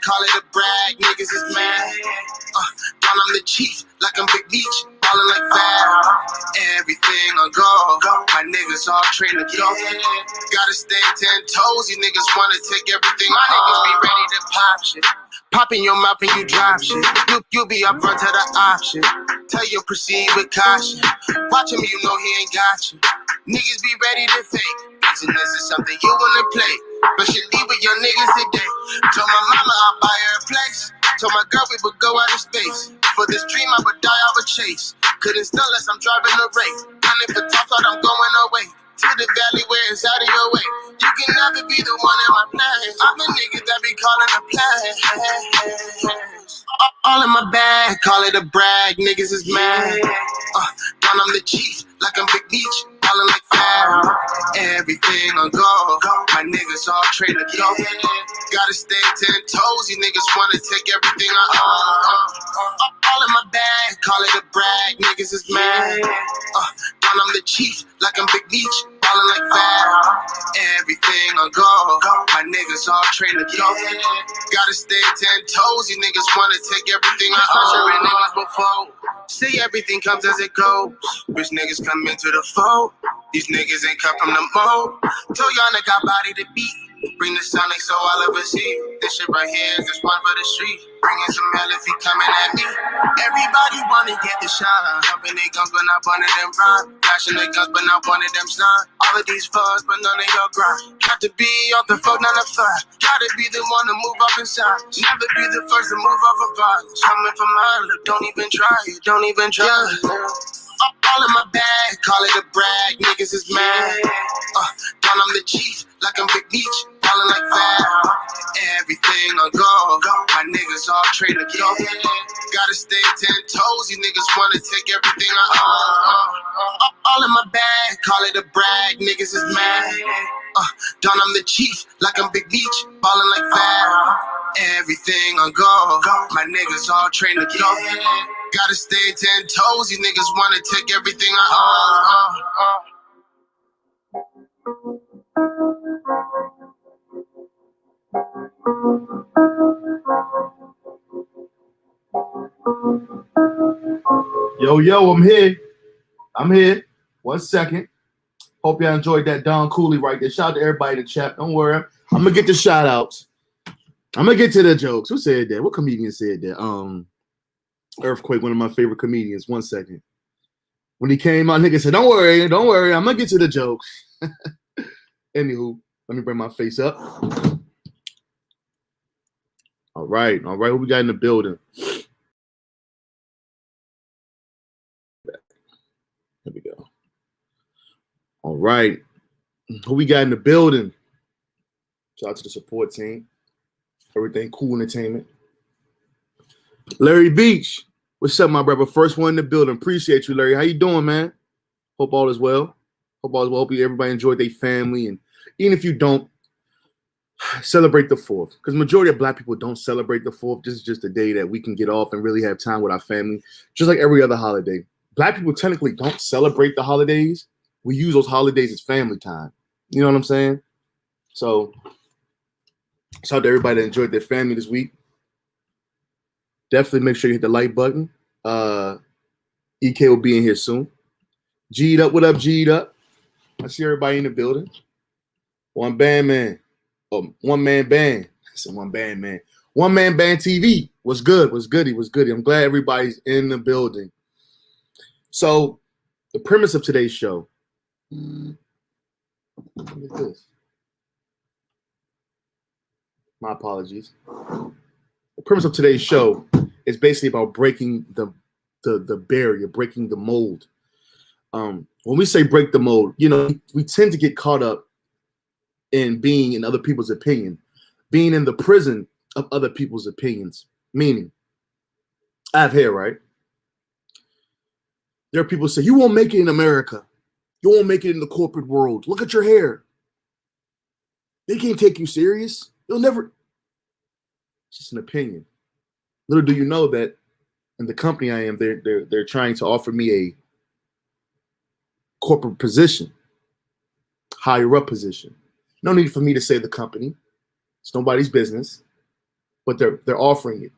call it a brag, niggas is mad. Down I'm the chief, like I'm Big Beach, ballin' like Fab. Everything on go, my niggas all trained to go. Gotta stay 10 toes, you niggas wanna take everything. My niggas be ready to pop shit. Pop in your mouth and you drop shit. You be up front to the option. Tell you proceed with caution. Watch him, you know he ain't got you. Niggas be ready to fake. Business is something you wanna play, but she leave with your niggas today. Told my mama I'll buy her a place. Told my girl we would go out of space. For this dream I would die, I would chase. Couldn't stun unless I'm driving a race. Running for top, thought I'm going away. To the valley where it's out of your way. You can never be the one in my plans. I'm the nigga that be calling a plan. All in my bag, call it a brag, niggas is mad. Down I'm the chief, like I'm Big Beach, ballin' like Fab. Everything on go, my niggas all trained to go. Gotta stay 10 toes, you niggas wanna take everything I own. All in my bag, call it a brag, niggas is mad. Down I'm the chief, like I'm Big Beach, ballin' like Fab. Everything on go, my niggas all trained to go. Gotta stay 10 toes, you niggas wanna take everything I own. Niggas before, say everything comes as it goes. Rich niggas come into the fold. These niggas ain't cut from the mold. Told y'all nigga got body to beat. Bring the sonic so all of us see. This shit right here is just one for the street. Bringing some hell if he coming at me. Everybody wanna get the shine. Jumping their guns, but not one of them rhyme. Flashing their guns, but not one of them slime. All of these fuzz, but none of your grind. Got to be off the fuck, none of five. Gotta be the one to move up inside. Never be the first to move off a violence. Coming from my look, don't even try it. Don't even try it. All in my bag, call it a brag, niggas is mad. Down I'm the chief, like I'm Big Beach, ballin' like Fab. Everything on go, my niggas all trained to go. Gotta stay 10 toes, you niggas wanna take everything I own. All in my bag, call it a brag, niggas is mad. Down I'm the chief, like I'm Big Beach, ballin' like Fab. Everything on go, my niggas all trained to go. Gotta stay 10 toes, you niggas wanna take everything I own. Yo, I'm here. 1 second. Hope y'all enjoyed that Don Cooley right there. Shout out to everybody in the chat. Don't worry. I'm gonna get the shout outs. I'm gonna get to the jokes. Who said that? What comedian said that? Earthquake, one of my favorite comedians. 1 second. When he came out, nigga said, don't worry. I'm gonna get to the jokes. Anywho, let me bring my face up. All right. What we got in the building? Here we go. All right. Who we got in the building? Shout out to the support team. Everything cool entertainment. Larry Beach. What's up, my brother? First one in the building. Appreciate you, Larry. How you doing, man? Hope all is well. Hope everybody enjoyed their family. And even if you don't, celebrate the 4th. Because majority of Black people don't celebrate the 4th. This is just a day that we can get off and really have time with our family. Just like every other holiday. Black people technically don't celebrate the holidays. We use those holidays as family time. You know what I'm saying? So, shout out to everybody that enjoyed their family this week. Definitely make sure you hit the like button. EK will be in here soon. G'd up, what up, G'd up? I see everybody in the building. One man band. I said one band, man. One man band TV. What's good? I'm glad everybody's in the building. So, the premise of today's show. Look at this. My apologies. The premise of today's show is basically about breaking the barrier, breaking the mold. When we say break the mold, we tend to get caught up in being in other people's opinion, being in the prison of other people's opinions. Meaning, I have hair, right? There are people who say, you won't make it in America. You won't make it in the corporate world. Look at your hair. They can't take you serious. You'll never. It's just an opinion. Little do you know that in the company I am, they're trying to offer me a corporate position, higher up position. No need for me to say the company. It's nobody's business. but they're offering it.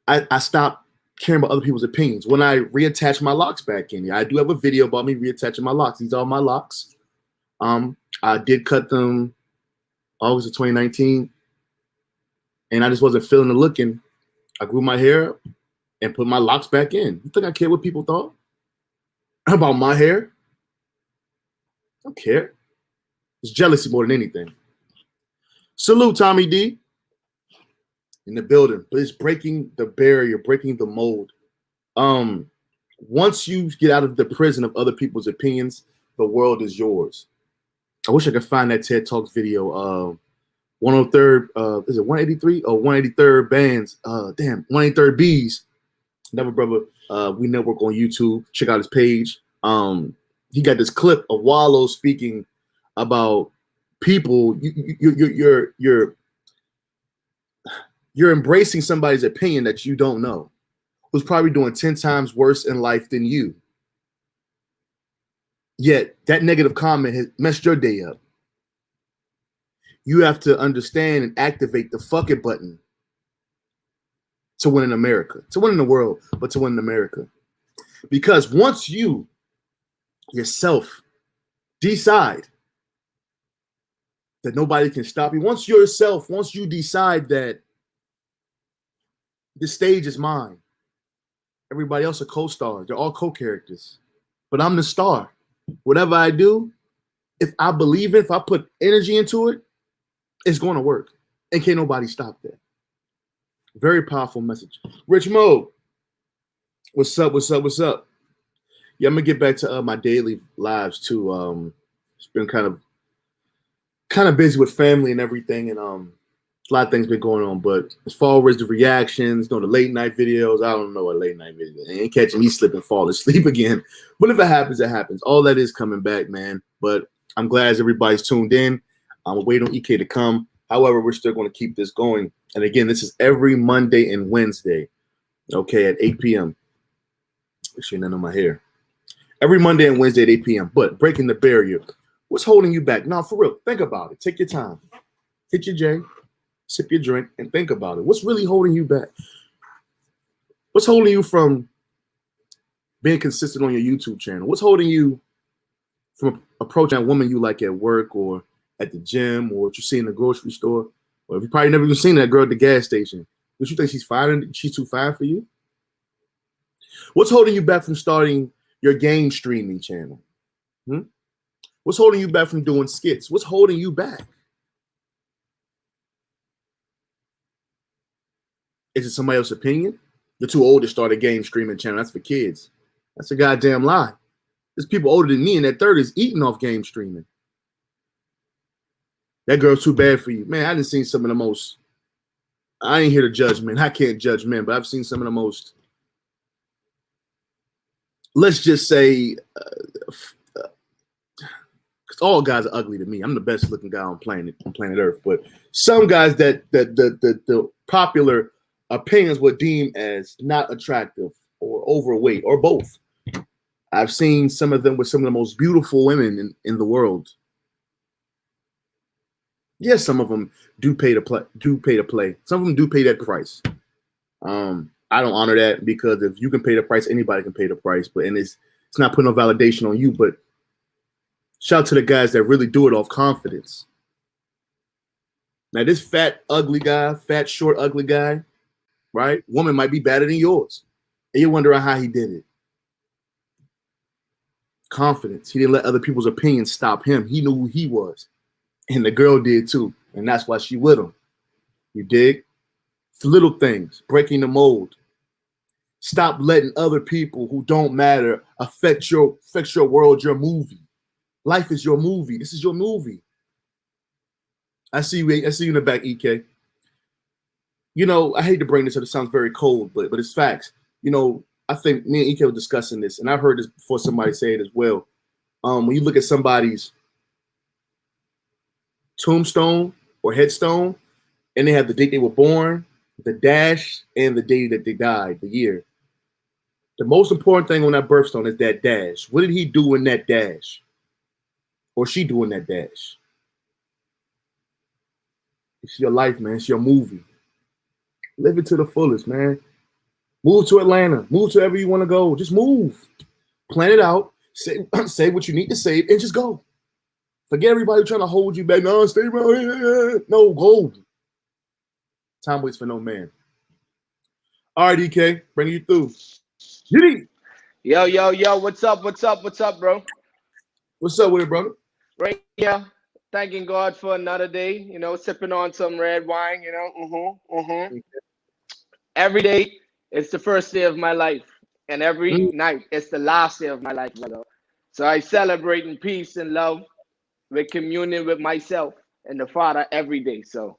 I stopped caring about other people's opinions when I reattach my locks back in. I do have a video about me reattaching my locks. These are my locks. I did cut them August of 2019, and I just wasn't feeling the looking. I grew my hair and put my locks back in. You think I care what people thought about my hair? I don't care. It's jealousy more than anything. Salute, Tommy D. In the building, but it's breaking the barrier, breaking the mold. Once you get out of the prison of other people's opinions, the world is yours. I wish I could find that TED Talks video. 103rd, is it 183 or 183rd bands? 183rd B's. Another brother, we network on YouTube. Check out his page. He got this clip of Wallow speaking about people. You're embracing somebody's opinion that you don't know, who's probably doing 10 times worse in life than you. Yet that negative comment has messed your day up. You have to understand and activate the fuck it button to win in America, to win in the world, but to win in America. Because once you yourself decide that nobody can stop you, once you decide that the stage is mine, everybody else are co-stars, they're all co-characters, but I'm the star. Whatever I do, if I believe it, if I put energy into it, it's going to work. And can't nobody stop that. Very powerful message. Rich Mo, what's up? Yeah, I'm going to get back to my daily lives too. It's been kind of busy with family and everything, and a lot of things been going on. But as far as the reactions, the late night videos, I don't know what late night videos. Ain't catching me slipping, fall asleep again. But if it happens, it happens. All that is coming back, man. But I'm glad everybody's tuned in. I'm waiting on EK to come. However, we're still going to keep this going. And again, this is every Monday and Wednesday, okay, at 8 p.m. Actually, none of my hair. Every Monday and Wednesday at 8 p.m. But breaking the barrier. What's holding you back? No, for real. Think about it. Take your time. Hit your J, sip your drink, and think about it. What's really holding you back? What's holding you from being consistent on your YouTube channel? What's holding you from approaching that woman you like at work or at the gym or what you see in the grocery store? Or if you probably never even seen that girl at the gas station. Don't you think she's fine? She's too fine for you? What's holding you back from starting your game streaming channel? What's holding you back from doing skits? What's holding you back? Is it somebody else's opinion? You're too old to start a game streaming channel. That's for kids. That's a goddamn lie. There's people older than me in their 30s eating off game streaming. That girl's too bad for you. Man, I done seen some of the most, I ain't here to judge men. I can't judge men, but I've seen some of the most, let's just say, because all guys are ugly to me. I'm the best looking guy on planet Earth. But some guys that the popular opinions would deem as not attractive or overweight or both. I've seen some of them with some of the most beautiful women in the world. Yes, some of them do pay to play. Some of them do pay that price. I don't honor that because if you can pay the price, anybody can pay the price. But it's not putting no validation on you. But shout out to the guys that really do it off confidence. Now this fat, ugly guy, fat, short, ugly guy, right? Woman might be better than yours. And you're wondering how he did it. Confidence. He didn't let other people's opinions stop him. He knew who he was. And the girl did too. And that's why she with him. You dig? It's little things. Breaking the mold. Stop letting other people who don't matter affect your world, your movie. Life is your movie. This is your movie. I see you in the back, EK. I hate to bring this up. It sounds very cold, but it's facts. I think me and EK were discussing this, and I've heard this before somebody say it as well. When you look at somebody's tombstone or headstone, and they have the date they were born, the dash, and the day that they died, the year. The most important thing on that birthstone is that dash. What did he do in that dash? Or she do in that dash? It's your life, man. It's your movie. Live it to the fullest, man. Move to Atlanta. Move to wherever you want to go. Just move. Plan it out. Say what you need to say and just go. Forget everybody trying to hold you back. No, stay around here. No, go. Time waits for no man. All right, DK, bring you through. Yiddy. Yo, what's up, bro? What's up with it, brother? Right here, thanking God for another day, sipping on some red wine, Every day, it's the first day of my life, and every night, it's the last day of my life, brother. So I celebrate in peace and love with communion with myself and the Father every day. So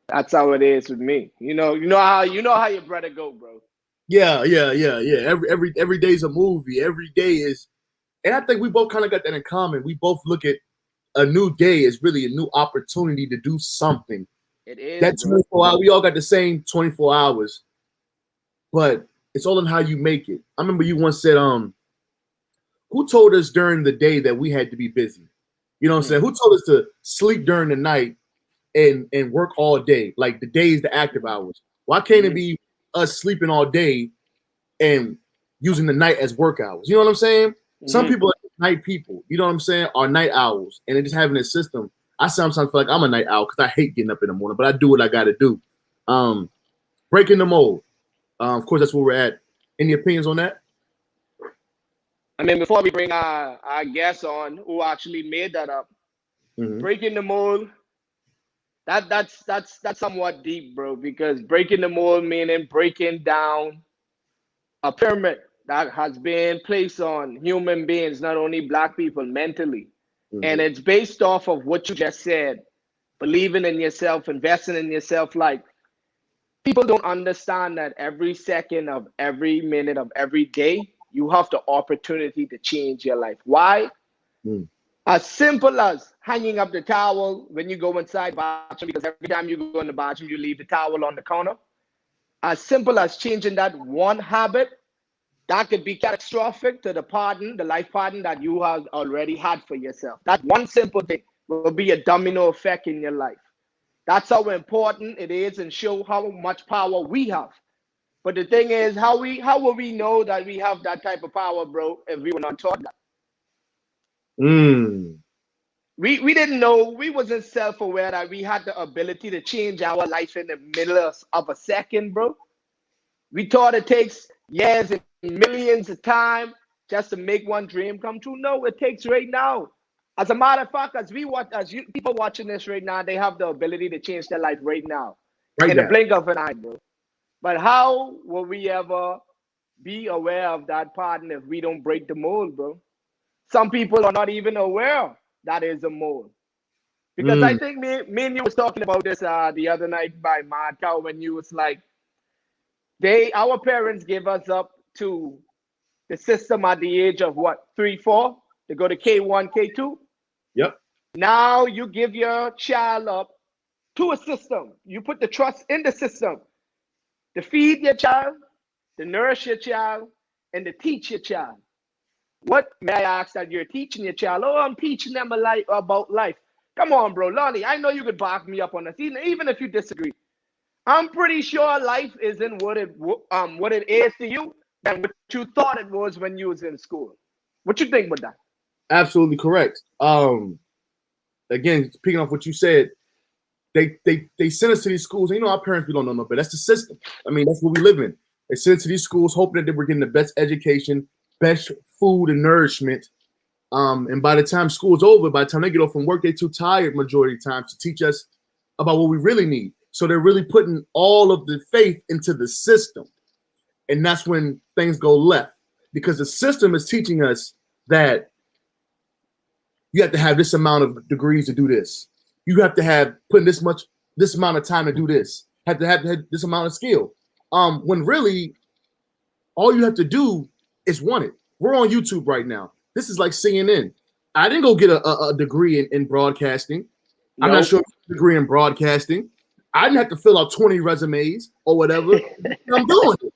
that's how it is with me. You know how your brother go, bro. Yeah. Every day's a movie. Every day is, and I think we both kind of got that in common. We both look at a new day as really a new opportunity to do something. It is. That 24 hours, we all got the same 24 hours, but it's all in how you make it. I remember you once said, who told us during the day that we had to be busy? You know what I'm saying? Who told us to sleep during the night and work all day? Like the day is the active hours. Why can't it be us sleeping all day and using the night as work hours? You know what I'm saying? Some people are night people, you know what I'm saying, are night owls, and they're just having a system. I sometimes feel like I'm a night owl because I hate getting up in the morning, but I do what I got to do. Breaking the mold. Of course, that's where we're at. Any opinions on that? I mean, before we bring our guest on, who actually made that up, breaking the mold. That's somewhat deep, bro. Because breaking the mold meaning breaking down a pyramid that has been placed on human beings, not only Black people, mentally, and it's based off of what you just said: believing in yourself, investing in yourself. Like, people don't understand that every second of every minute of every day, you have the opportunity to change your life. Why? As simple as hanging up the towel when you go inside the bathroom, because every time you go in the bathroom, you leave the towel on the counter. As simple as changing that one habit, that could be catastrophic to the life pattern that you have already had for yourself. That one simple thing will be a domino effect in your life. That's how important it is and show how much power we have. But the thing is, how will we know that we have that type of power, bro, if we were not taught that? We didn't know, we wasn't self-aware that we had the ability to change our life in the middle of a second, bro. We thought it takes years and millions of time just to make one dream come true. No, it takes right now. As a matter of fact, people watching this right now, they have the ability to change their life right now, in the blink of an eye, bro. But how will we ever be aware of that pattern if we don't break the mold, bro? Some people are not even aware that is a mold. Because I think me and you was talking about this the other night by Mad Cow, when you was like, our parents gave us up to the system at the age of what, 3, 4, to go to K1, K2. Yep. Now you give your child up to a system. You put the trust in the system to feed your child, to nourish your child, and to teach your child. What, may I ask, that you're teaching your child? Oh, I'm teaching them about life. Come on, bro. Lonnie, I know you could back me up on this, even if you disagree. I'm pretty sure life isn't what it is to you than what you thought it was when you was in school. What you think about that? Absolutely correct. Again, picking off what you said, they send us to these schools. And you know, our parents, we don't know no better. That's the system. I mean, that's what we live in. They send us to these schools hoping that we're getting the best education, best food and nourishment. And by the time school's over, by the time they get off from work, they're too tired majority of the time to teach us about what we really need. So they're really putting all of the faith into the system. And that's when things go left, because the system is teaching us that you have to have this amount of degrees to do this. You have to have put this amount of time to do this. Have to have this amount of skill. When really all you have to do is want it. We're on YouTube right now. This is like CNN. I didn't go get a degree in broadcasting. Nope. I'm not sure a degree in broadcasting. I didn't have to fill out 20 resumes or whatever. I'm doing it.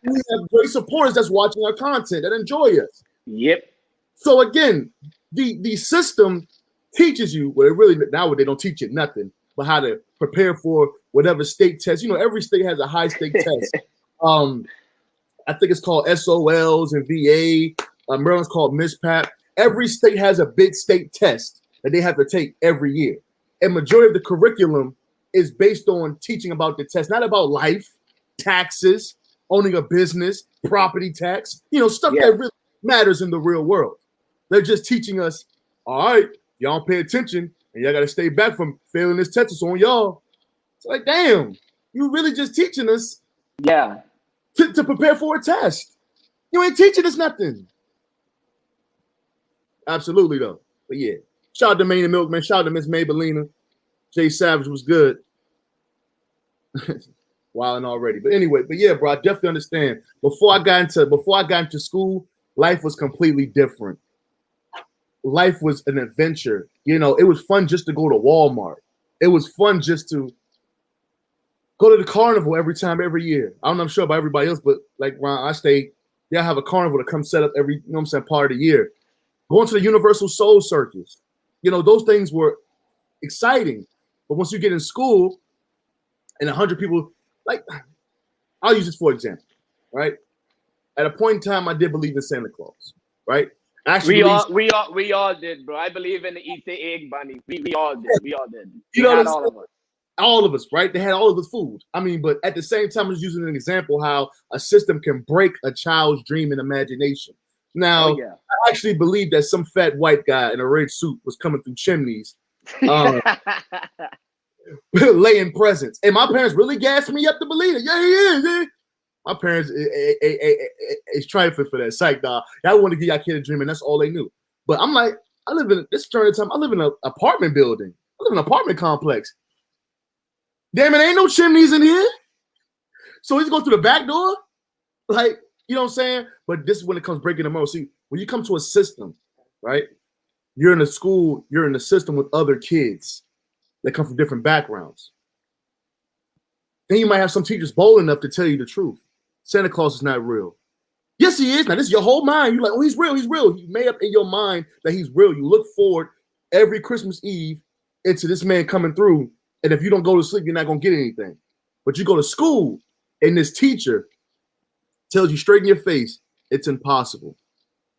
We have great supporters that's watching our content, that enjoy us. Yep. So again, the system teaches you, well, really now they don't teach you nothing. but how to prepare for whatever state test. You know, every state has a high stake test. I think it's called SOLs and VA. Maryland's called MISPAP. Every state has a big state test that they have to take every year. And majority of the curriculum is based on teaching about the test, not about life, taxes, owning a business, property tax, you know, stuff that really matters in the real world. They're just teaching us, all right, y'all don't pay attention and y'all got to stay back from failing this test. It's on y'all. It's like, damn, you really just teaching us to prepare for a test. You ain't teaching us nothing. Absolutely, though. But yeah, shout out to Maine and Milkman. Shout out to Miss Maybellina. Jay Savage was good. Wilding already. But anyway, but yeah, bro, I definitely understand. Before I got into school, life was completely different. Life was an adventure. You know, it was fun just to go to Walmart. It was fun just to go to the carnival every year. I'm sure about everybody else, but like where I stay, they have a carnival that comes set up every, you know what I'm saying, part of the year. Going to the Universal Soul Circus. You know, those things were exciting. But once you get in school and 100 people, like, I'll use this for example, right? At a point in time, I did believe in Santa Claus, right? Actually, we all did, bro. I believe in the eat the egg bunny. We all did. We all did. You know, all of us, right? They had all of us food. I mean, but at the same time, I was using an example how a system can break a child's dream and imagination. Now, I actually believe that some fat white guy in a red suit was coming through chimneys, laying presents. And my parents really gassed me up to believe it. Yeah, he is. Yeah. My parents is trifling for that. Psych, dog. Y'all want to give y'all kid a dream, and that's all they knew. But I'm like, I live in this turn of time. I live in an apartment building. I live in an apartment complex. Damn it, ain't no chimneys in here. So he's going through the back door, like, you know what I'm saying? But this is when it comes breaking the mold. See, when you come to a system, right? You're in a school. You're in a system with other kids that come from different backgrounds. Then you might have some teachers bold enough to tell you the truth. Santa Claus is not real. Yes, he is. Now, this is your whole mind. You're like, oh, he's real. He's real. You made up in your mind that he's real. You look forward every Christmas Eve into this man coming through. And if you don't go to sleep, you're not going to get anything. But you go to school and this teacher tells you straight in your face, it's impossible.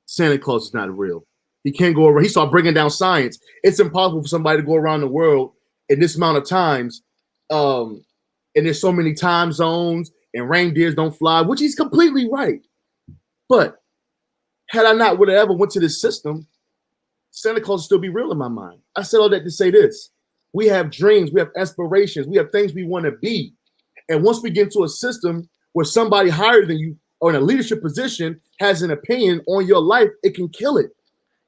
Santa Claus is not real. He can't go around. He started bringing down science. It's impossible for somebody to go around the world in this amount of times. And there's so many time zones and reindeers don't fly, which he's completely right. But had I not would have ever went to this system, Santa Claus would still be real in my mind. I said all that to say this. We have dreams, we have aspirations, we have things we want to be. And once we get into a system where somebody higher than you or in a leadership position has an opinion on your life, it can kill it.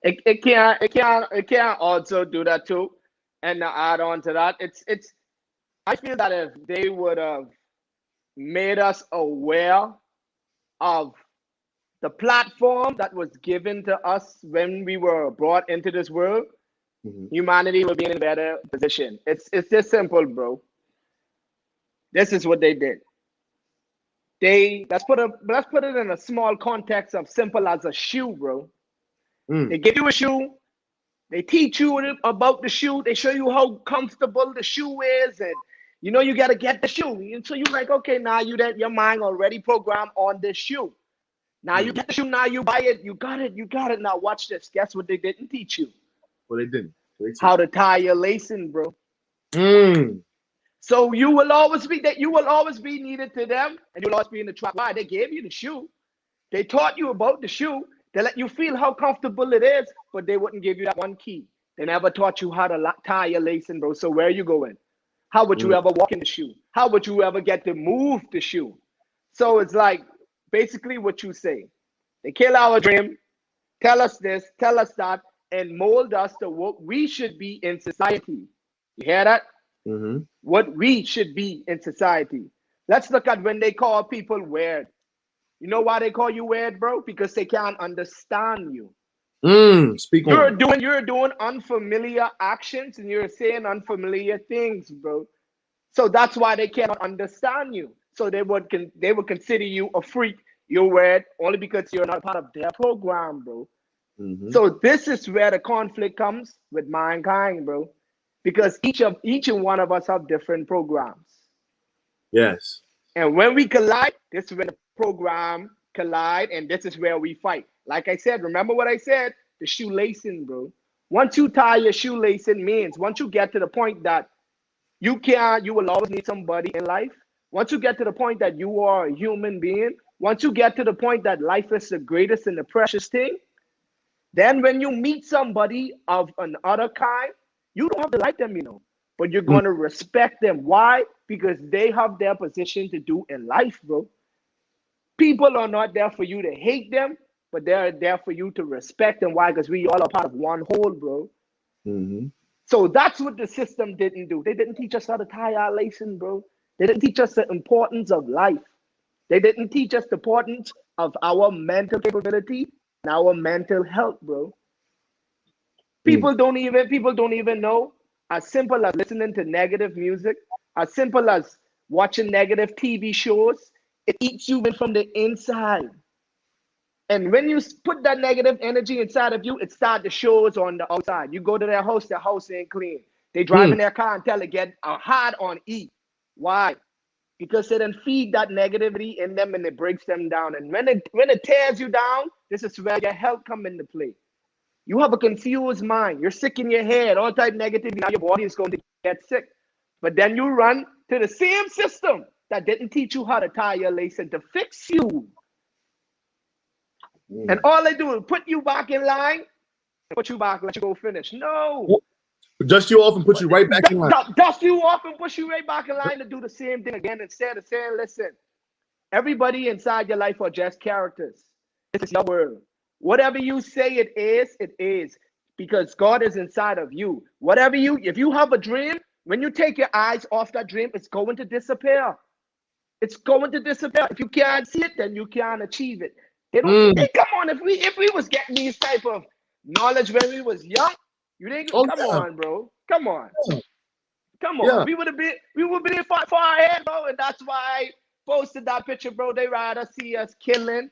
It can also do that too. And to add on to that, I feel that if they would have made us aware of the platform that was given to us when we were brought into this world, humanity would be in a better position. It's just simple, bro. This is what they did. Let's put it in a small context of simple as a shoe, bro. They give you a shoe. They teach you about the shoe. They show you how comfortable the shoe is, and you know you gotta get the shoe. And so you're like, okay, now your mind already programmed on this shoe. Now you get the shoe. Now you buy it. You got it. You got it. Now watch this. Guess what they didn't teach you? Well, they didn't. How to tie your lacing, bro. So you will always be needed to them, and you'll always be in the trap. Why? They gave you the shoe. They taught you about the shoe. They let you feel how comfortable it is, but they wouldn't give you that one key. They never taught you how to tie your lacing, bro. So where are you going? How would you ever walk in the shoe? How would you ever get to move the shoe? So it's like basically what you say. They kill our dream, tell us this, tell us that, and mold us to what we should be in society. You hear that? What we should be in society. Let's look at when they call people weird. You know why they call you weird, bro? Because they can't understand you. Speak on. You're doing unfamiliar actions and you're saying unfamiliar things, bro. So that's why they cannot understand you. So they would consider you a freak. You're weird only because you're not part of their program, bro. So this is where the conflict comes with mankind, bro. because each and one of us have different programs. Yes. And when we collide, this is when the program collide, and this is where we fight. Like I said, remember what I said? The shoelacing, bro. Once you tie your shoelacing means once you get to the point that you will always need somebody in life. Once you get to the point that you are a human being, once you get to the point that life is the greatest and the precious thing, then when you meet somebody of another kind, you don't have to like them, but you're going to respect them. Why? Because they have their position to do in life, bro. People are not there for you to hate them, but they're there for you to respect them. Why? Because we all are part of one whole, bro. Mm-hmm. So that's what the system didn't do. They didn't teach us how to tie our lacing, bro. They didn't teach us the importance of life. They didn't teach us the importance of our mental capability and our mental health, bro. People don't even know. As simple as listening to negative music, as simple as watching negative TV shows, it eats you in from the inside. And when you put that negative energy inside of you, it starts to show on the outside. You go to their house ain't clean. They drive in their car until it get hard on E. Why? Because they then feed that negativity in them and it breaks them down. And when it tears you down, this is where your health come into play. You have a confused mind. You're sick in your head, all type of negativity. Now your body is going to get sick. But then you run to the same system that didn't teach you how to tie your lace and to fix you. And all they do is put you back in line, put you back, let you go finish. No. Dust you off and put you right back in line. Dust you off and push you right back in line to do the same thing again instead of saying, listen, everybody inside your life are just characters. This is your world. Whatever you say it is because God is inside of you. If you have a dream, when you take your eyes off that dream, it's going to disappear. It's going to disappear. If you can't see it, then you can't achieve it. Come on, if we was getting these type of knowledge when we was young, you think? Come on, bro. Come on. Yeah. We would be far ahead, bro. And that's why I posted that picture, bro. They rather see us killing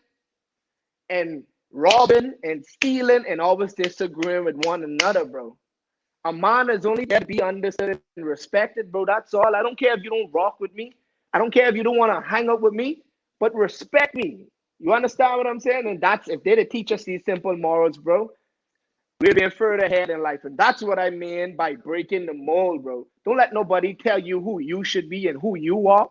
and robbing and stealing and always disagreeing with one another, bro. A man is only there to be understood and respected, bro. That's all. I don't care if you don't rock with me. I don't care if you don't want to hang out with me, but respect me. You understand what I'm saying? And that's if they teach us these simple morals, bro, we'll be further ahead in life. And that's what I mean by breaking the mold, bro. Don't let nobody tell you who you should be and who you are.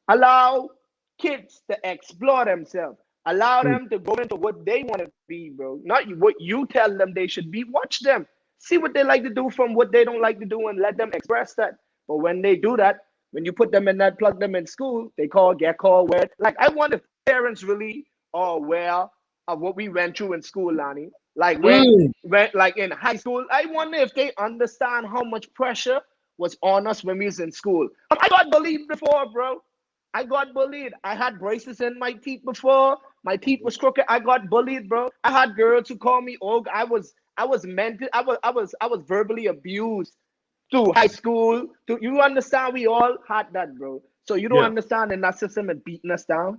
Allow kids to explore themselves. Allow them to go into what they want to be, bro. Not what you tell them they should be. Watch them. See what they like to do from what they don't like to do and let them express that. But when they do that, when you put them in that, plug them in school, they get called weird. Like, I wonder if parents really are aware of what we went through in school, Lonnie. Like when like in high school, I wonder if they understand how much pressure was on us when we was in school. I got bullied before, bro. I got bullied. I had braces in my teeth before. My teeth was crooked. I got bullied, bro. I had girls who called me old. I was verbally abused through high school. You understand? We all had that, bro. So you don't understand, and that system is beating us down.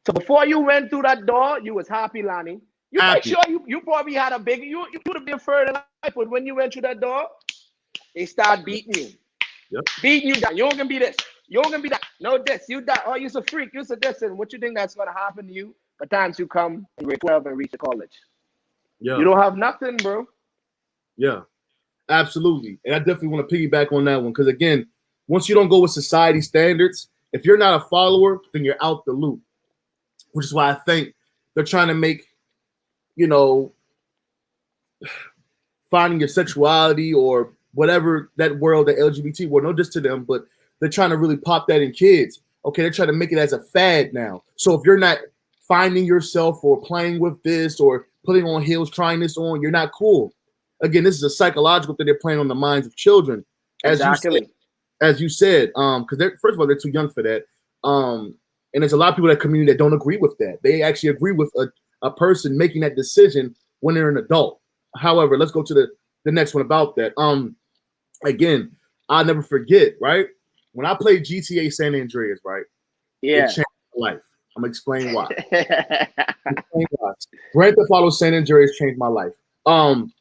So before you went through that door, you was happy, Lonnie. You make sure you probably had a big, you would have been further in life, but when you went through that door, they start beating you. Yep. Beating you down. You're gonna be this. You're gonna be that. No this. You that. Oh, you're a freak. You're a this. And what you think that's gonna happen to you? By the time you come in grade 12 and reach the college. Yeah. You don't have nothing, bro. Yeah. Absolutely. And I definitely want to piggyback on that one. Because again, once you don't go with society standards, if you're not a follower, then you're out the loop. Which is why I think they're trying to make, finding your sexuality or whatever that world, the LGBT world, no just to them, but they're trying to really pop that in kids. Okay, they're trying to make it as a fad now. So if you're not finding yourself or playing with this or putting on heels, trying this on, you're not cool. Again, this is a psychological thing they're playing on the minds of children. As you said, because first of all, they're too young for that. And there's a lot of people in that community that don't agree with that. They actually agree with a person making that decision when they're an adult. However, let's go to the next one about that. Again, I'll never forget, right? When I played GTA San Andreas, right? Yeah. It changed my life. I'm gonna explain why. Grand Theft Auto San Andreas changed my life.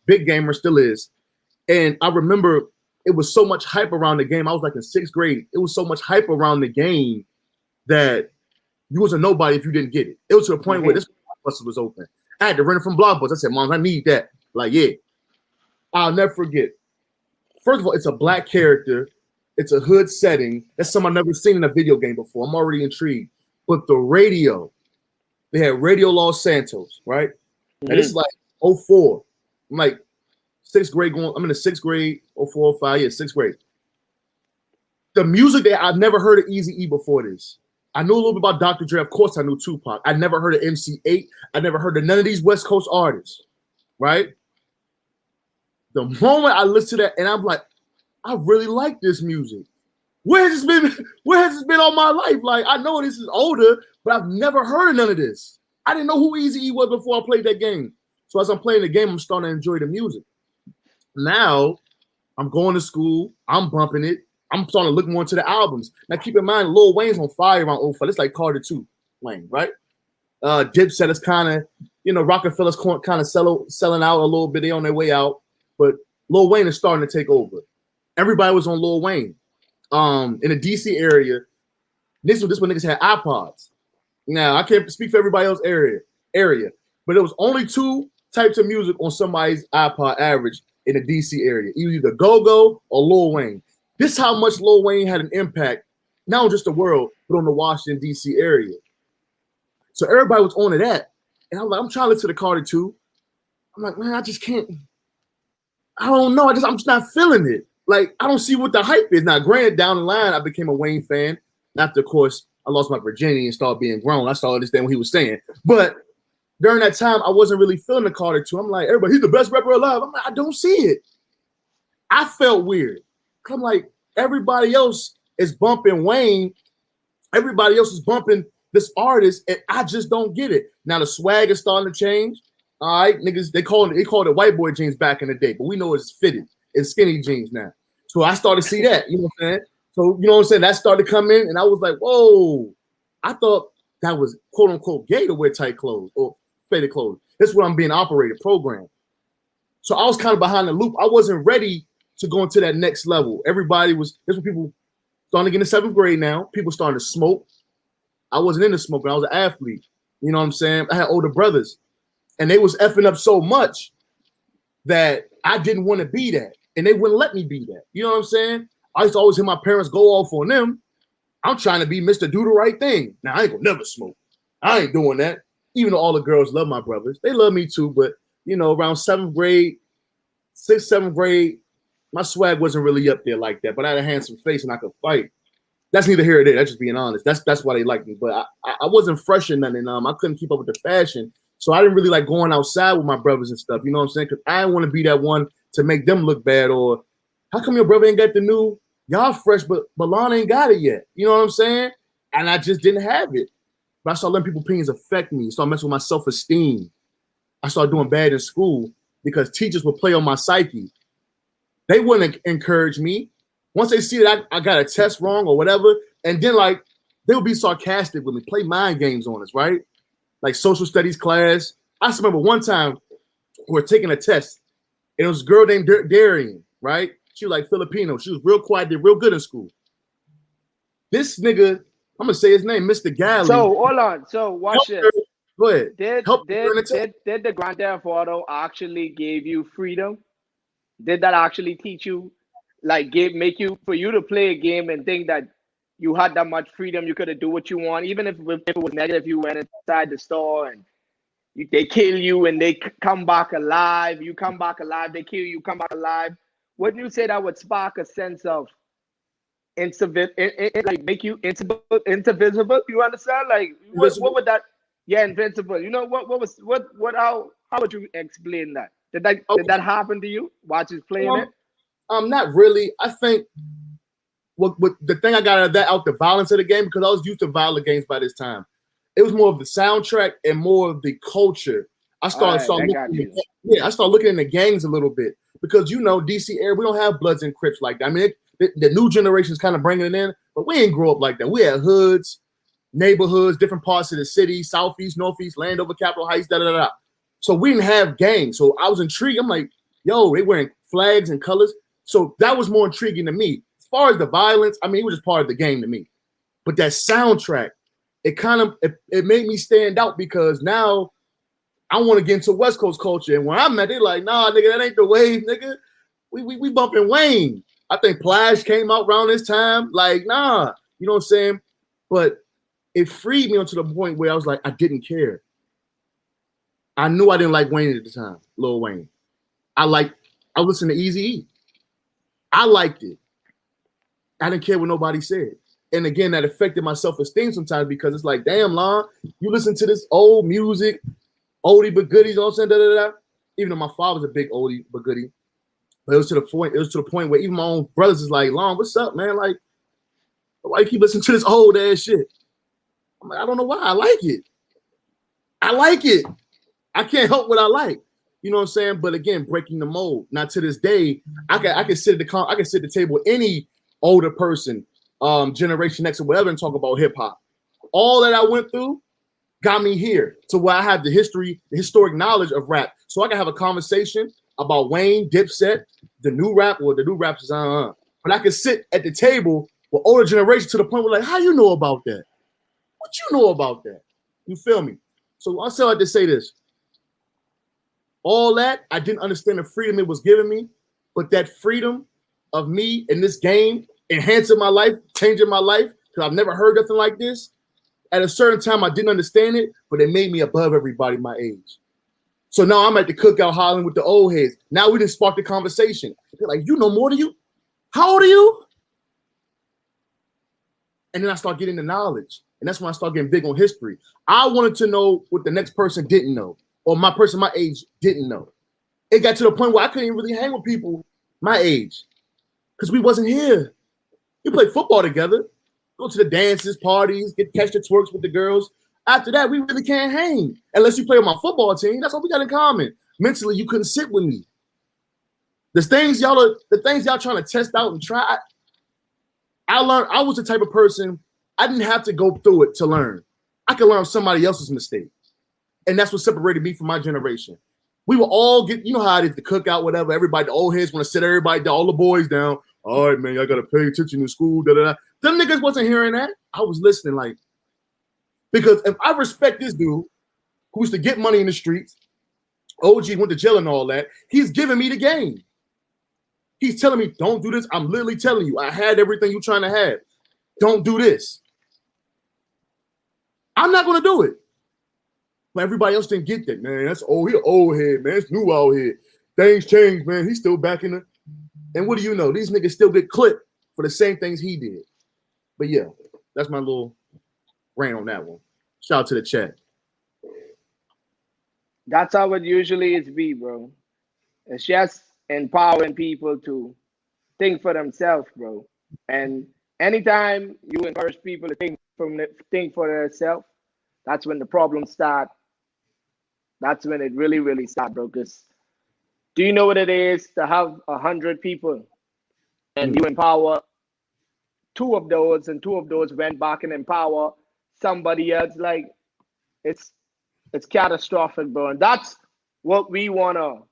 Big gamer, still is. And I remember it was so much hype around the game. I was like in 6th grade. It was so much hype around the game that you was a nobody if you didn't get it. It was to the point where this Blockbuster was open. I had to rent it from Blockbuster. I said, Mom, I need that. Like, yeah. I'll never forget. First of all, it's a black character. It's a hood setting. That's something I've never seen in a video game before. I'm already intrigued. But the radio, they had Radio Los Santos, right? And this is like 04. I'm like 6th grade going. I'm in the 6th grade, 04, 05, yeah, 6th grade. The music that I've never heard of Eazy-E before this. I knew a little bit about Dr. Dre. Of course, I knew Tupac. I never heard of MC8. I never heard of none of these West Coast artists, right? The moment I listen to that, and I'm like, I really like this music. Where has this been? Where has this been all my life? Like, I know this is older, but I've never heard of none of this. I didn't know who Eazy-E was before I played that game. So as I'm playing the game, I'm starting to enjoy the music. Now, I'm going to school. I'm bumping it. I'm starting to look more into the albums. Now, keep in mind, Lil Wayne's on fire around 05. It's like Carter 2 Wayne, right? Dipset is kind of, Rockefeller's kind of selling out a little bit. They on their way out. But Lil Wayne is starting to take over. Everybody was on Lil Wayne. In the DC area, this when niggas had iPods. Now, I can't speak for everybody else's area, but there was only 2 types of music on somebody's iPod average in the DC area. Either Go-Go or Lil Wayne. This is how much Lil Wayne had an impact, not on just the world, but on the Washington, D.C. area. So everybody was on to that. And I'm like, I'm trying to listen to the Carter 2. I'm like, man, I just can't. I don't know. I'm just not feeling it. Like, I don't see what the hype is. Now, granted, down the line, I became a Wayne fan. After, of course, I lost my virginity and started being grown. I started understanding what he was saying. But during that time, I wasn't really feeling the Carter 2. I'm like, everybody, he's the best rapper alive. I'm like, I don't see it. I felt weird. I'm like, everybody else is bumping Wayne. Everybody else is bumping this artist, and I just don't get it. Now the swag is starting to change. All right, niggas, they called it white boy jeans back in the day, but we know it's fitted. It's skinny jeans now. So I started to see that, you know what I'm saying? So, you know what I'm saying? That started to come in, and I was like, whoa. I thought that was quote unquote gay to wear tight clothes or faded clothes. This is what I'm being operated, programmed. So I was kind of behind the loop. I wasn't ready to go into that next level. Everybody was, this was people starting to get in 7th grade now. People starting to smoke. I wasn't into smoking. I was an athlete. You know what I'm saying? I had older brothers. And they was effing up so much that I didn't want to be that. And they wouldn't let me be that. You know what I'm saying? I used to always hear my parents go off on them. I'm trying to be Mr. Do the right thing. Now, I ain't gonna never smoke. I ain't doing that. Even though all the girls love my brothers. They love me too. But, around 7th grade, 6th, 7th grade, my swag wasn't really up there like that, but I had a handsome face and I could fight. That's neither here nor there. That's just being honest. That's why they like me. But I wasn't fresh or nothing. I couldn't keep up with the fashion, so I didn't really like going outside with my brothers and stuff. You know what I'm saying? Because I didn't want to be that one to make them look bad. Or how come your brother ain't got the new? Y'all fresh, but Lon ain't got it yet. You know what I'm saying? And I just didn't have it. But I started letting people's opinions affect me. Started messing with my self-esteem. I started doing bad in school because teachers would play on my psyche. They wouldn't encourage me. Once they see that I got a test wrong or whatever, and then they would be sarcastic with me, play mind games on us, right? Like social studies class. I just remember one time we were taking a test, and it was a girl named Darian, right? She was like Filipino. She was real quiet, did real good in school. This nigga, I'm gonna say his name, Mr. Galley. So hold on. So watch this. Go ahead. Did the Grand Theft Auto actually give you freedom? Did that actually teach you, make you for you to play a game and think that you had that much freedom, you could do what you want, even if it was negative, you went inside the store and they kill you and they come back alive, you come back alive, they kill you, come back alive. Wouldn't you say that would spark a sense of make you invisible? You understand? What would that? Yeah, invincible. You know how would you explain that? Did that happen to you? Watching playing it? Not really. I think what the thing I got out the violence of the game, because I was used to violent games by this time. It was more of the soundtrack and more of the culture. I started looking in the gangs a little bit because DC area, we don't have Bloods and Crips like that. I mean, the new generation is kind of bringing it in, but we ain't grow up like that. We had hoods, neighborhoods, different parts of the city, southeast, northeast, Landover, Capitol Heights, da. So we didn't have gangs. So I was intrigued. I'm like, yo, they wearing flags and colors. So that was more intriguing to me. As far as the violence, I mean, it was just part of the game to me. But that soundtrack, it made me stand out because now I want to get into West Coast culture. And when I met, they're like, nah, nigga, that ain't the wave, nigga. We bumping Wayne. I think Plash came out around this time. Like, nah, you know what I'm saying? But it freed me to the point where I was like, I didn't care. I knew I didn't like Wayne at the time, Lil Wayne. I listened to Eazy-E. I liked it. I didn't care what nobody said. And again, that affected my self-esteem sometimes because it's like, damn, Lon, you listen to this old music, oldie but goodies, you know what I'm saying? Da, da, da. Even though my father's a big oldie but goodie. But it was to the point where even my own brothers is like, Lon, what's up, man? Like, why you keep listening to this old ass shit? I'm like, I don't know why. I like it. I like it. I can't help what I like. You know what I'm saying? But again, breaking the mold. Now to this day, I can sit at the table with any older person, Generation X or whatever, and talk about hip hop. All that I went through got me here to where I have the historic knowledge of rap. So I can have a conversation about Wayne, Dipset, the new rap, or the new raps is But I can sit at the table with older generation to the point where like, how you know about that? What you know about that? You feel me? So I still like to say this. All that, I didn't understand the freedom it was giving me, but that freedom of me in this game, enhancing my life, changing my life, because I've never heard nothing like this. At a certain time, I didn't understand it, but it made me above everybody my age. So now I'm at the cookout hollering with the old heads. Now we didn't spark the conversation. They're like, you know more than you? How old are you? And then I start getting the knowledge. And that's when I start getting big on history. I wanted to know what the next person didn't know, or my person my age didn't know. It got to the point where I couldn't even really hang with people my age because we wasn't here. We played football together, go to the dances, parties, catch the twerks with the girls. After that, we really can't hang unless you play on my football team. That's what we got in common. Mentally, you couldn't sit with me. The things y'all trying to test out and try. I learned. I was the type of person I didn't have to go through it to learn. I could learn somebody else's mistake, and that's what separated me from my generation. We will all get, you know how it is, the cookout, whatever. Everybody, the old heads want to sit everybody, all the boys down. All right, man, I gotta pay attention in school. Da, da, da. Them niggas wasn't hearing that. I was listening, like, because if I respect this dude who used to get money in the streets, OG went to jail and all that, he's giving me the game. He's telling me, don't do this. I'm literally telling you, I had everything you're trying to have. Don't do this. I'm not gonna do it. But everybody else didn't get that, man. That's old. He an old head, man. It's new out here. Things change, man. He's still back in the. And what do you know? These niggas still get clipped for the same things he did. But yeah, that's my little rant on that one. Shout out to the chat. That's how it usually is, bro. It's just empowering people to think for themselves, bro. And anytime you encourage people to think for themselves, that's when the problems start. That's when it really, really starts, bro. Because do you know what it is to have 100 people and you empower two of those, and two of those went back and empower somebody else? Like, it's catastrophic, bro. And that's what we want to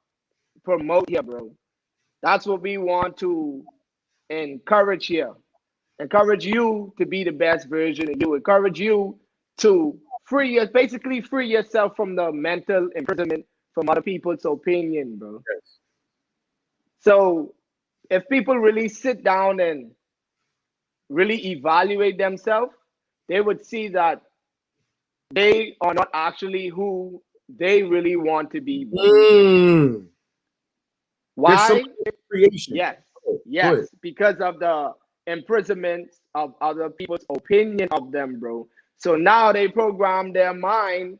promote here, bro. That's what we want to encourage here. Encourage you to be the best version of you. Encourage you to basically free yourself from the mental imprisonment from other people's opinion, bro. Yes. So if people really sit down and really evaluate themselves, they would see that they are not actually who they really want to be. Why? Yes, yes, because of the imprisonment of other people's opinion of them, bro. So now they program their mind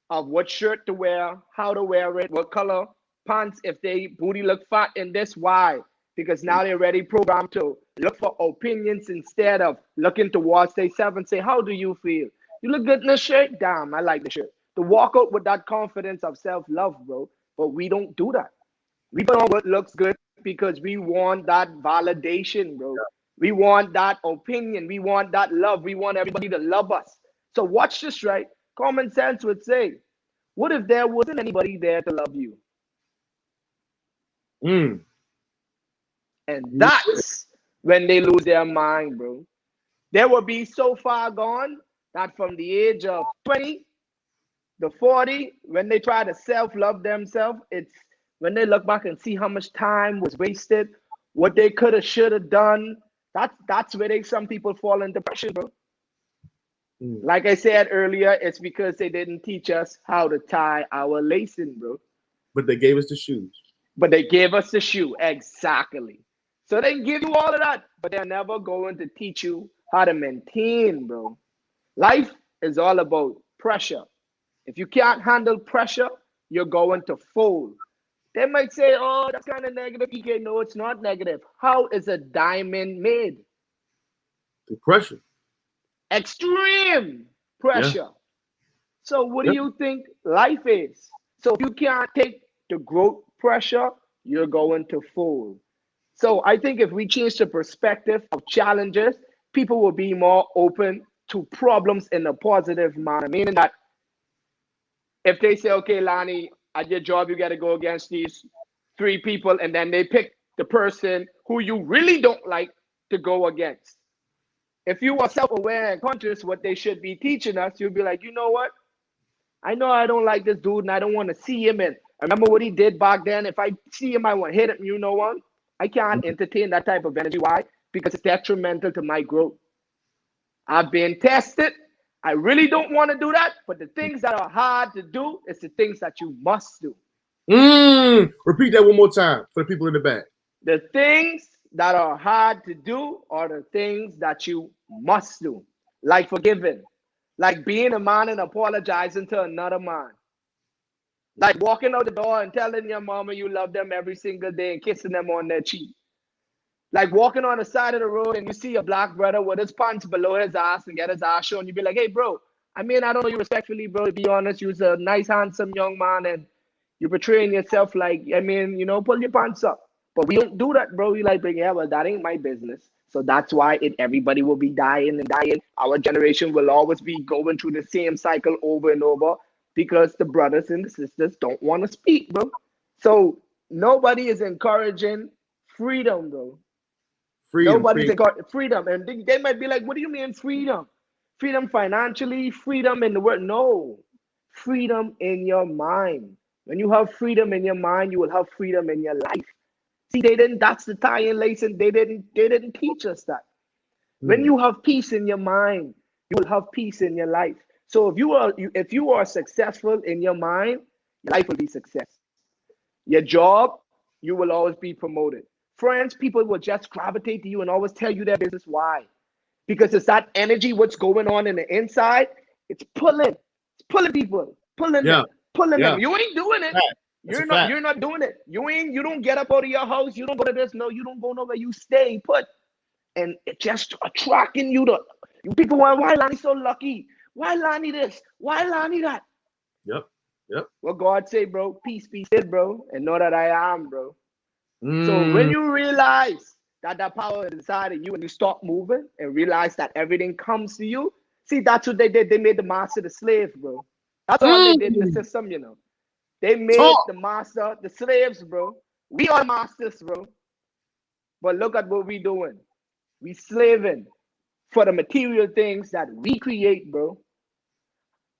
of what shirt to wear, how to wear it, what color pants, if they booty look fat in this. Why? Because now they're already programmed to look for opinions instead of looking towards themselves and say, how do you feel? You look good in the shirt? Damn, I like the shirt. To walk out with that confidence of self-love, bro. But we don't do that. We put on what looks good because we want that validation, bro. We want that opinion. We want that love. We want everybody to love us. So watch this, right? Common sense would say, what if there wasn't anybody there to love you? And that's when they lose their mind, bro. They will be so far gone that from the age of 20 to 40, when they try to self-love themselves, it's when they look back and see how much time was wasted, what they could have, should have done. That's where some people fall into depression, bro. Like I said earlier, it's because they didn't teach us how to tie our lacing, bro. But they gave us the shoes. But they gave us the shoe, exactly. So they give you all of that, but they're never going to teach you how to maintain, bro. Life is all about pressure. If you can't handle pressure, you're going to fold. They might say, oh, that's kind of negative, EK. No, it's not negative. How is a diamond made? Through pressure. Extreme pressure. Yeah. So what do you think life is? So if you can't take the growth pressure, you're going to fold. So I think if we change the perspective of challenges, people will be more open to problems in a positive manner. Meaning that if they say, okay, Lonnie, at your job, you got to go against these 3 people, and then they pick the person who you really don't like to go against. If you are self-aware and conscious what they should be teaching us, you'll be like, you know what? I know I don't like this dude and I don't want to see him. And I remember what he did back then. If I see him, I want to hit him. You know what? I can't entertain that type of energy. Why? Because it's detrimental to my growth. I've been tested. I really don't want to do that. But the things that are hard to do is the things that you must do. Repeat that one more time for the people in the back. The things that are hard to do are the things that you must do. Like forgiving. Like being a man and apologizing to another man. Like walking out the door and telling your mama you love them every single day and kissing them on their cheek. Like walking on the side of the road and you see a black brother with his pants below his ass and get his ass shown. You be like, hey, bro, I mean, I don't know you respectfully, bro. To be honest, you're a nice, handsome young man and you're portraying yourself like, I mean, you know, pull your pants up. But we don't do that, bro. We like, yeah, well, that ain't my business. So that's why everybody will be dying and dying. Our generation will always be going through the same cycle over and over because the brothers and the sisters don't want to speak, bro. So nobody is encouraging freedom, bro. Nobody's encouraging freedom. And they might be like, what do you mean freedom? Freedom financially, freedom in the world? No, freedom in your mind. When you have freedom in your mind, you will have freedom in your life. See, that's the tie-in lesson. They didn't teach us that. When you have peace in your mind, you will have peace in your life. So if you are successful in your mind, your life will be success. Your job, you will always be promoted. Friends, people will just gravitate to you and always tell you their business. Why? Because it's that energy, what's going on in the inside, it's pulling people, pulling them. You ain't doing it. You're not doing it. You don't get up out of your house. You don't go to this. No, you don't go nowhere. You stay put. And it just attracting you to you people. Why Lonnie so lucky? Why Lonnie this? Why Lonnie that? Yep. Well, God say, bro, peace be still, bro, and know that I am, bro. So when you realize that power is inside of you and you stop moving and realize that everything comes to you, see, that's what they did. They made the master the slave, bro. That's all they did in the system, you know. They made the master the slaves, bro. We are masters, bro. But look at what we doing. We slaving for the material things that we create, bro.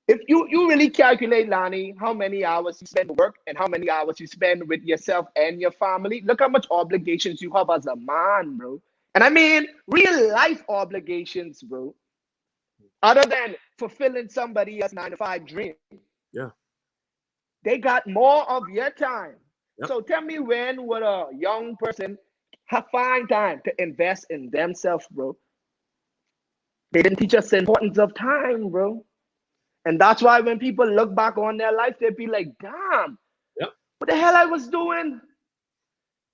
If you really calculate, Lonnie, how many hours you spend at work and how many hours you spend with yourself and your family, look how much obligations you have as a man, bro. And I mean, real life obligations, bro. Other than fulfilling somebody else's 9-to-5 dream. Yeah. They got more of your time. Yep. So tell me, when would a young person find time to invest in themselves, bro? They didn't teach us the importance of time, bro. And that's why when people look back on their life, they'd be like, damn, what the hell I was doing?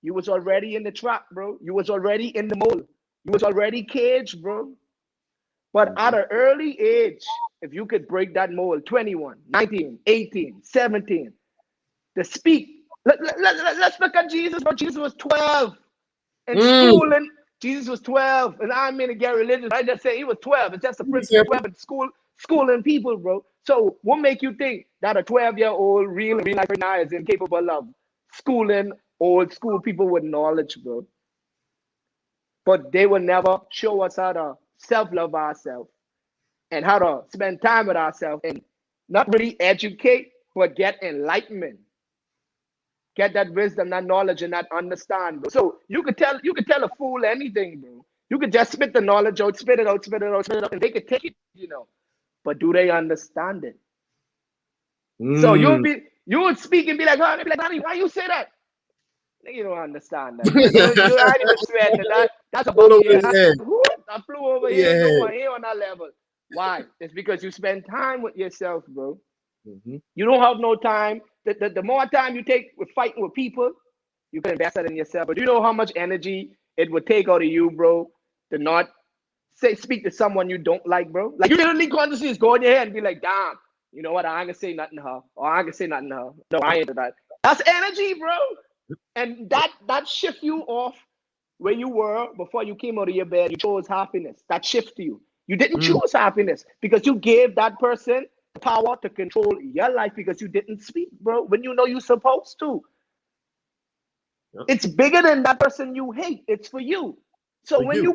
You was already in the trap, bro. You was already in the mold. You was already caged, bro. But at an early age, if you could break that mold, 21, 19, 18, 17, to speak. Let's look at Jesus, bro. Jesus was 12 in school, and Jesus was 12. And I mean to get religious. I just say he was 12. It's just a principle 12 in schooling people, bro. So what make you think that a 12-year-old real life right now is incapable of schooling old school people with knowledge, bro? but they will never show us how to self-love ourselves and how to spend time with ourselves and not really educate, but get enlightenment. Get that wisdom, that knowledge, and that understand, bro. So you could tell a fool anything, bro. You could just spit the knowledge out, spit it out, and they could take it, But do they understand it? So you would speak and be like, oh, be like, honey, why you say that? You don't understand that. You ain't even sweating that. That's above your head. I flew over here. No, I ain't on that level. Why? It's because you spend time with yourself, bro. Mm-hmm. You don't have no time. The more time you take with fighting with people, you can invest that in yourself. But do you know how much energy it would take out of you, bro, to not speak to someone you don't like, bro? Like, you literally consciously just go in your head and be like, damn, you know what? I ain't gonna say nothing to her. Or I ain't gonna say nothing to her. No, I ain't do that. That's energy, bro. And that shift you off where you were before you came out of your bed. You chose happiness. That shift you. You didn't choose happiness because you gave that person the power to control your life because you didn't speak, bro, when you know you're supposed to. Yep. It's bigger than that person you hate. It's for you. So when you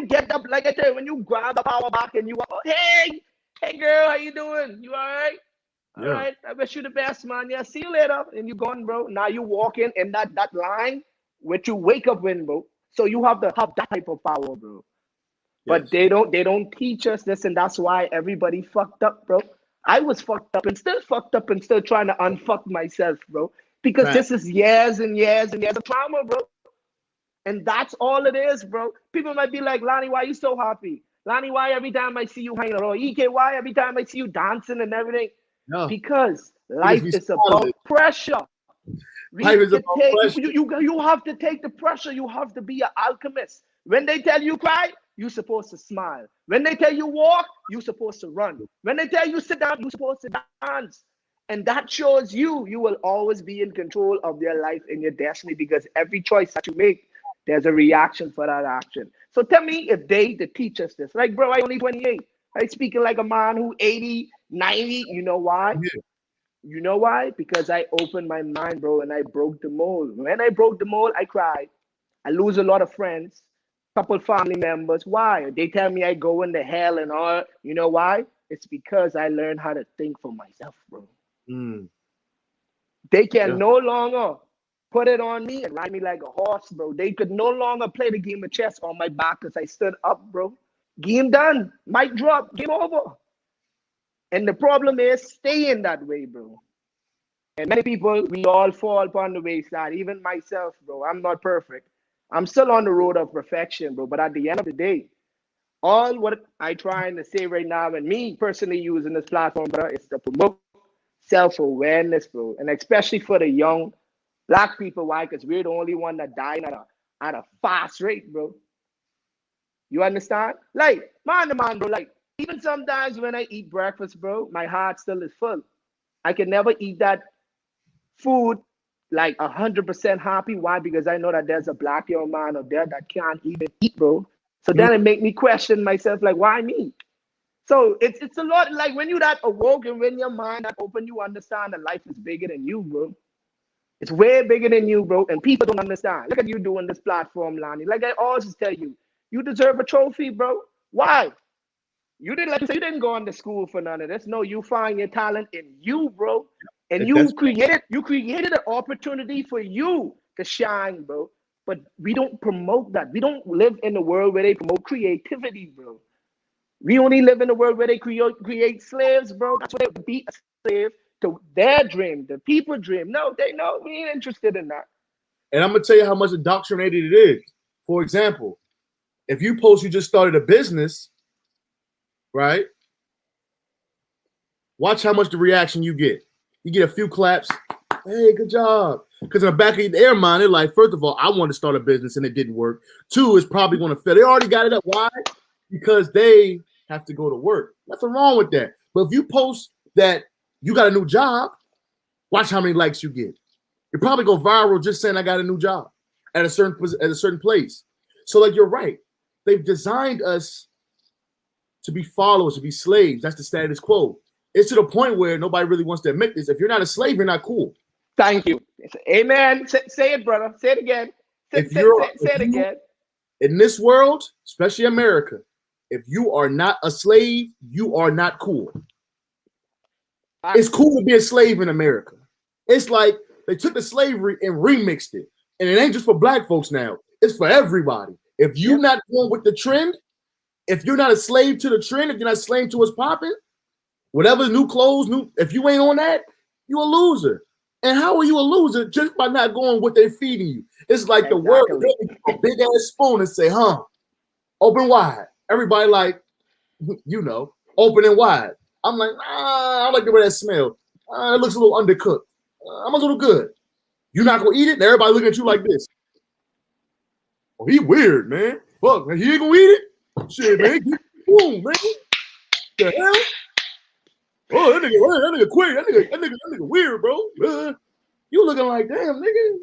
get up, like I said, when you grab the power back and you go, oh, hey girl, how you doing? You all right? Yeah. All right. I wish you the best, man. Yeah, see you later. And you gone, bro. Now you walking in that line which you wake up in, bro. So you have to have that type of power, bro. Yes. But they don't teach us this, and that's why everybody fucked up, bro. I was fucked up and still trying to unfuck myself, bro. Because this is years and years and years of trauma, bro. And that's all it is, bro. People might be like, Lonnie, why are you so happy? Lonnie, why every time I see you hanging around? EK, why every time I see you dancing and everything? No. Because life is about pressure. Life is about pressure. You have to take the pressure. You have to be an alchemist. When they tell you cry, you're supposed to smile. When they tell you walk, you're supposed to run. When they tell you sit down, you're supposed to dance. And that shows you will always be in control of your life and your destiny because every choice that you make, there's a reaction for that action. So tell me if they teach us this. Like, bro, I only 28. I'm speaking like a man who 80, 90. You know why? Yeah. You know why? Because I opened my mind, bro, and I broke the mold. When I broke the mold, I cried. I lose a lot of friends, couple family members. Why? They tell me I go into hell and all. You know why? It's because I learned how to think for myself, bro. They can no longer put it on me and ride me like a horse, bro. They could no longer play the game of chess on my back because I stood up, bro. Game done. Mic drop. Game over. And the problem is staying that way, bro. And many people, we all fall upon the wayside. Even myself, bro. I'm not perfect. I'm still on the road of perfection, bro. But at the end of the day, all what I trying to say right now, and me personally using this platform, bro, is to promote self-awareness, bro. And especially for the young Black people. Why? Because we're the only one that dying at a fast rate, bro. You understand? Like, man, bro, like, even sometimes when I eat breakfast, bro, my heart still is full. I can never eat that food like 100% happy. Why? Because I know that there's a Black young man out there that can't even eat, bro. So then it make me question myself, like, why me? So it's a lot, like when you that awoke and when your mind that open, you understand that life is bigger than you, bro. It's way bigger than you, bro. And people don't understand. Look at you doing this platform, Lonnie. Like I always tell you, you deserve a trophy, bro. Why? You didn't, like you said, you didn't go into school for none of this. No, you find your talent in you, bro. And you created an opportunity for you to shine, bro. But we don't promote that. We don't live in a world where they promote creativity, bro. We only live in a world where they create slaves, bro. That's why they beat a slave to their dream, the people's dream. No, we ain't interested in that. And I'm gonna tell you how much indoctrinated it is. For example, if you post you just started a business, right? Watch how much the reaction you get. You get a few claps. Hey, good job. Because in the back of their mind, they're like, first of all, I want to start a business and it didn't work. Two, it's probably going to fail. They already got it up. Why? Because they have to go to work. Nothing wrong with that. But if you post that you got a new job, watch how many likes you get. You're probably go viral just saying I got a new job at a certain place. So like you're right. They've designed us to be followers, to be slaves. That's the status quo. It's to the point where nobody really wants to admit this. If you're not a slave, you're not cool. Thank you. Amen. Say it, brother. Say it again. Say it again. In this world, especially America, if you are not a slave, you are not cool. It's cool to be a slave in America. It's like they took the slavery and remixed it. And it ain't just for black folks now. It's for everybody. If you're not going with the trend, if you're not a slave to the trend, if you're not a slave to what's popping, whatever new clothes, if you ain't on that, you a loser. And how are you a loser just by not going what they're feeding you? It's like the world, a big ass spoon and say, open wide. Everybody like, open and wide. I'm like, I like the way that smell. It looks a little undercooked. I'm a little good. You're not gonna eat it? And everybody looking at you like this. Oh, he weird, man. Fuck, man. He ain't gonna eat it? Shit, man. Boom, man. The hell? Oh, that nigga queer. That nigga weird, bro. You looking like, damn, nigga.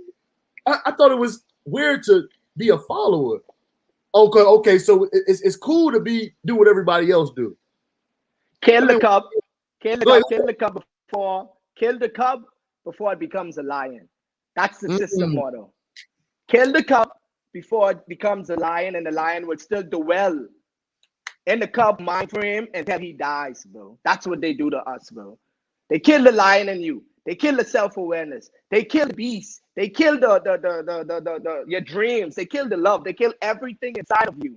I thought it was weird to be a follower. Okay, so it's cool to do what everybody else do. Kill the cub before it becomes a lion. That's the system motto. Kill the cub before it becomes a lion, and the lion will still dwell in the cub mind frame until he dies, bro. That's what they do to us, bro. They kill the lion in you. They kill the self-awareness. They kill the beast. They kill your dreams. They kill the love. They kill everything inside of you.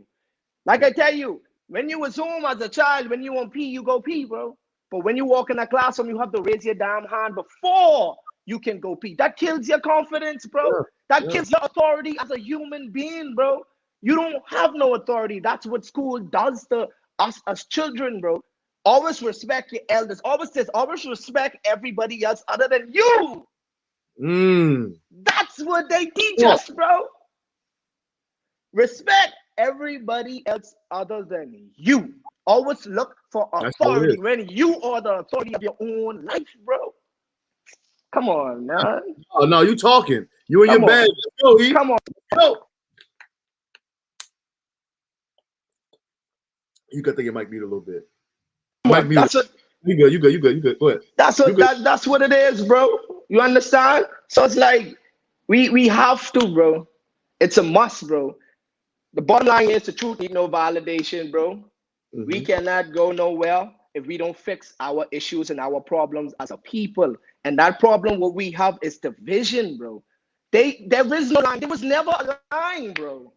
Like I tell you, when you was home as a child, when you want pee, you go pee, bro. But when you walk in a classroom, you have to raise your damn hand before you can go pee. That kills your confidence, bro. That kills your authority as a human being, bro. You don't have no authority. That's what school does to us as children, bro. Always respect your elders. Always respect everybody else other than you. That's what they teach us, bro. Respect everybody else other than you. Always look for authority when you are the authority of your own life, bro. Come on, man. Oh, no, you talking. You in your bag. Come on. Go. You could think it might beat a little bit. You good. Go ahead. That's what it is, bro. You understand? So it's like we have to, bro. It's a must, bro. The bottom line is the truth need no validation, bro. We cannot go nowhere if we don't fix our issues and our problems as a people. And that problem what we have is division, bro. There is no line. There was never a line, bro.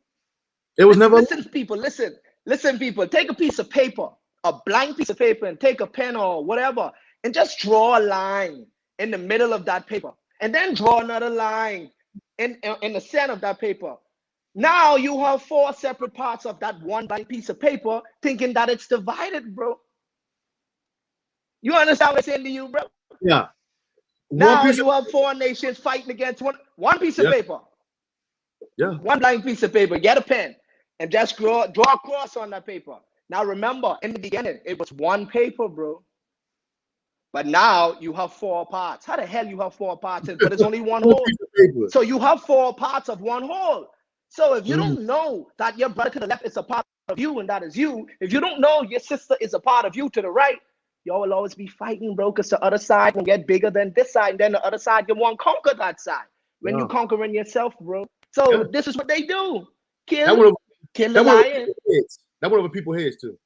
It was never. Listen, people. Take a piece of paper, a blank piece of paper, and take a pen or whatever, and just draw a line in the middle of that paper, and then draw another line in the center of that paper. Now you have 4 separate parts of that one blank piece of paper, thinking that it's divided, bro. You understand what I'm saying to you, bro? Yeah. Now you have 4 nations fighting against one piece of paper. Yeah. One blank piece of paper. Get a pen and just draw a cross on that paper. Now remember, in the beginning, it was one paper, bro. But now you have 4 parts. How the hell you have 4 parts, but it's only one whole? So you have 4 parts of one whole. So if you don't know that your brother to the left is a part of you and that is you, if you don't know your sister is a part of you to the right, y'all will always be fighting, bro, because the other side will get bigger than this side, and then the other side, you won't conquer that side when you conquering yourself, bro. So this is what they do. Kill the lion. That went over people's heads, too.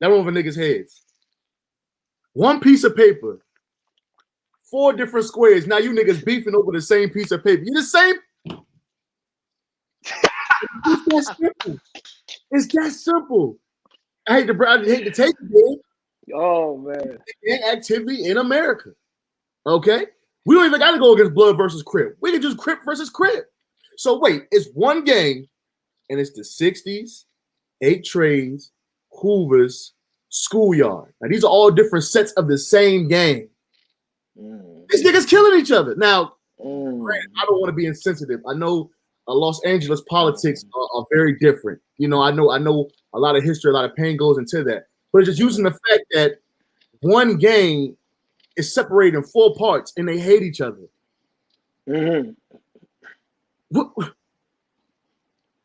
That went over niggas' heads. One piece of paper, 4 different squares. Now you niggas beefing over the same piece of paper. You the same. It's that simple. It's that simple. I hate to take it, man. Oh, man. Activity in America. Okay? We don't even got to go against Blood versus Crip. We can just Crip versus Crip. So wait, it's one game, and it's the 60s, 8 trays, Hoovers, Schoolyard. Now, these are all different sets of the same game. These niggas killing each other. Now, granted, I don't want to be insensitive. I know Los Angeles politics are very different. You know, I know a lot of history, a lot of pain goes into that. But it's just using the fact that one game is separated in 4 parts and they hate each other.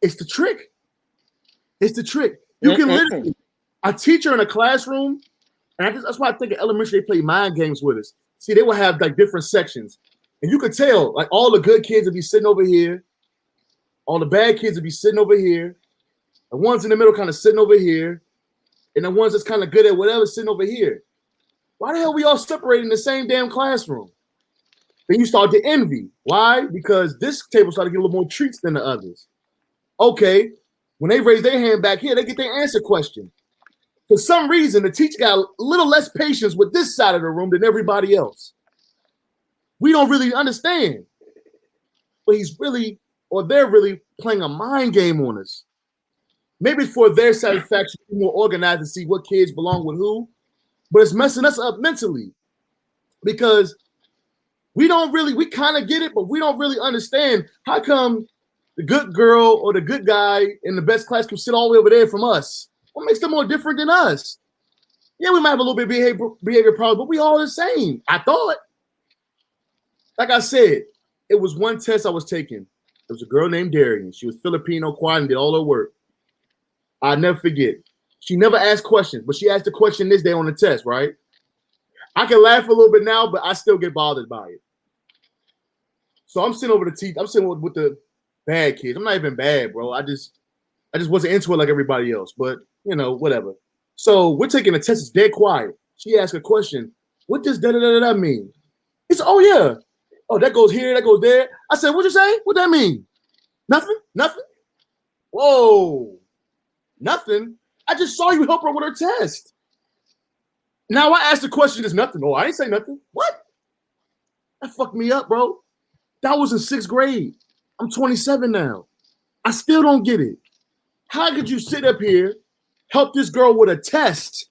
It's the trick. It's the trick. You can literally, a teacher in a classroom, and that's why I think in elementary they play mind games with us. See, they will have like different sections, and you could tell like all the good kids would be sitting over here, all the bad kids would be sitting over here. The ones in the middle kind of sitting over here. And the ones that's kind of good at whatever sitting over here. Why the hell we all separated in the same damn classroom? Then you start to envy. Why? Because this table started to get a little more treats than the others. Okay, when they raise their hand back here, they get their answer question. For some reason, the teacher got a little less patience with this side of the room than everybody else. We don't really understand. But they're really playing a mind game on us. Maybe for their satisfaction, to be more organized to see what kids belong with who, but it's messing us up mentally because we kind of get it, but we don't really understand how come the good girl or the good guy in the best class can sit all the way over there from us. What makes them more different than us? Yeah, we might have a little bit of behavior problems, but we all the same. I thought. Like I said, it was one test I was taking. There was a girl named Darian. She was Filipino, quiet, and did all her work. I'll never forget. She never asked questions, but she asked a question this day on the test, right? I can laugh a little bit now, but I still get bothered by it. So I'm sitting I'm sitting with the bad kids. I'm not even bad, bro. I just wasn't into it like everybody else, but whatever. So we're taking a test. It's dead quiet. She asked a question. What does da-da-da-da mean? It's, oh yeah. Oh, that goes here, that goes there. I said, what'd you say? What that mean? Nothing? Nothing? Whoa. Nothing? I just saw you help her with her test. Now I asked the question, is nothing. Oh, I ain't say nothing. What? That fucked me up, bro. That was in 6th grade. I'm 27 now. I still don't get it. How could you sit up here, help this girl with a test?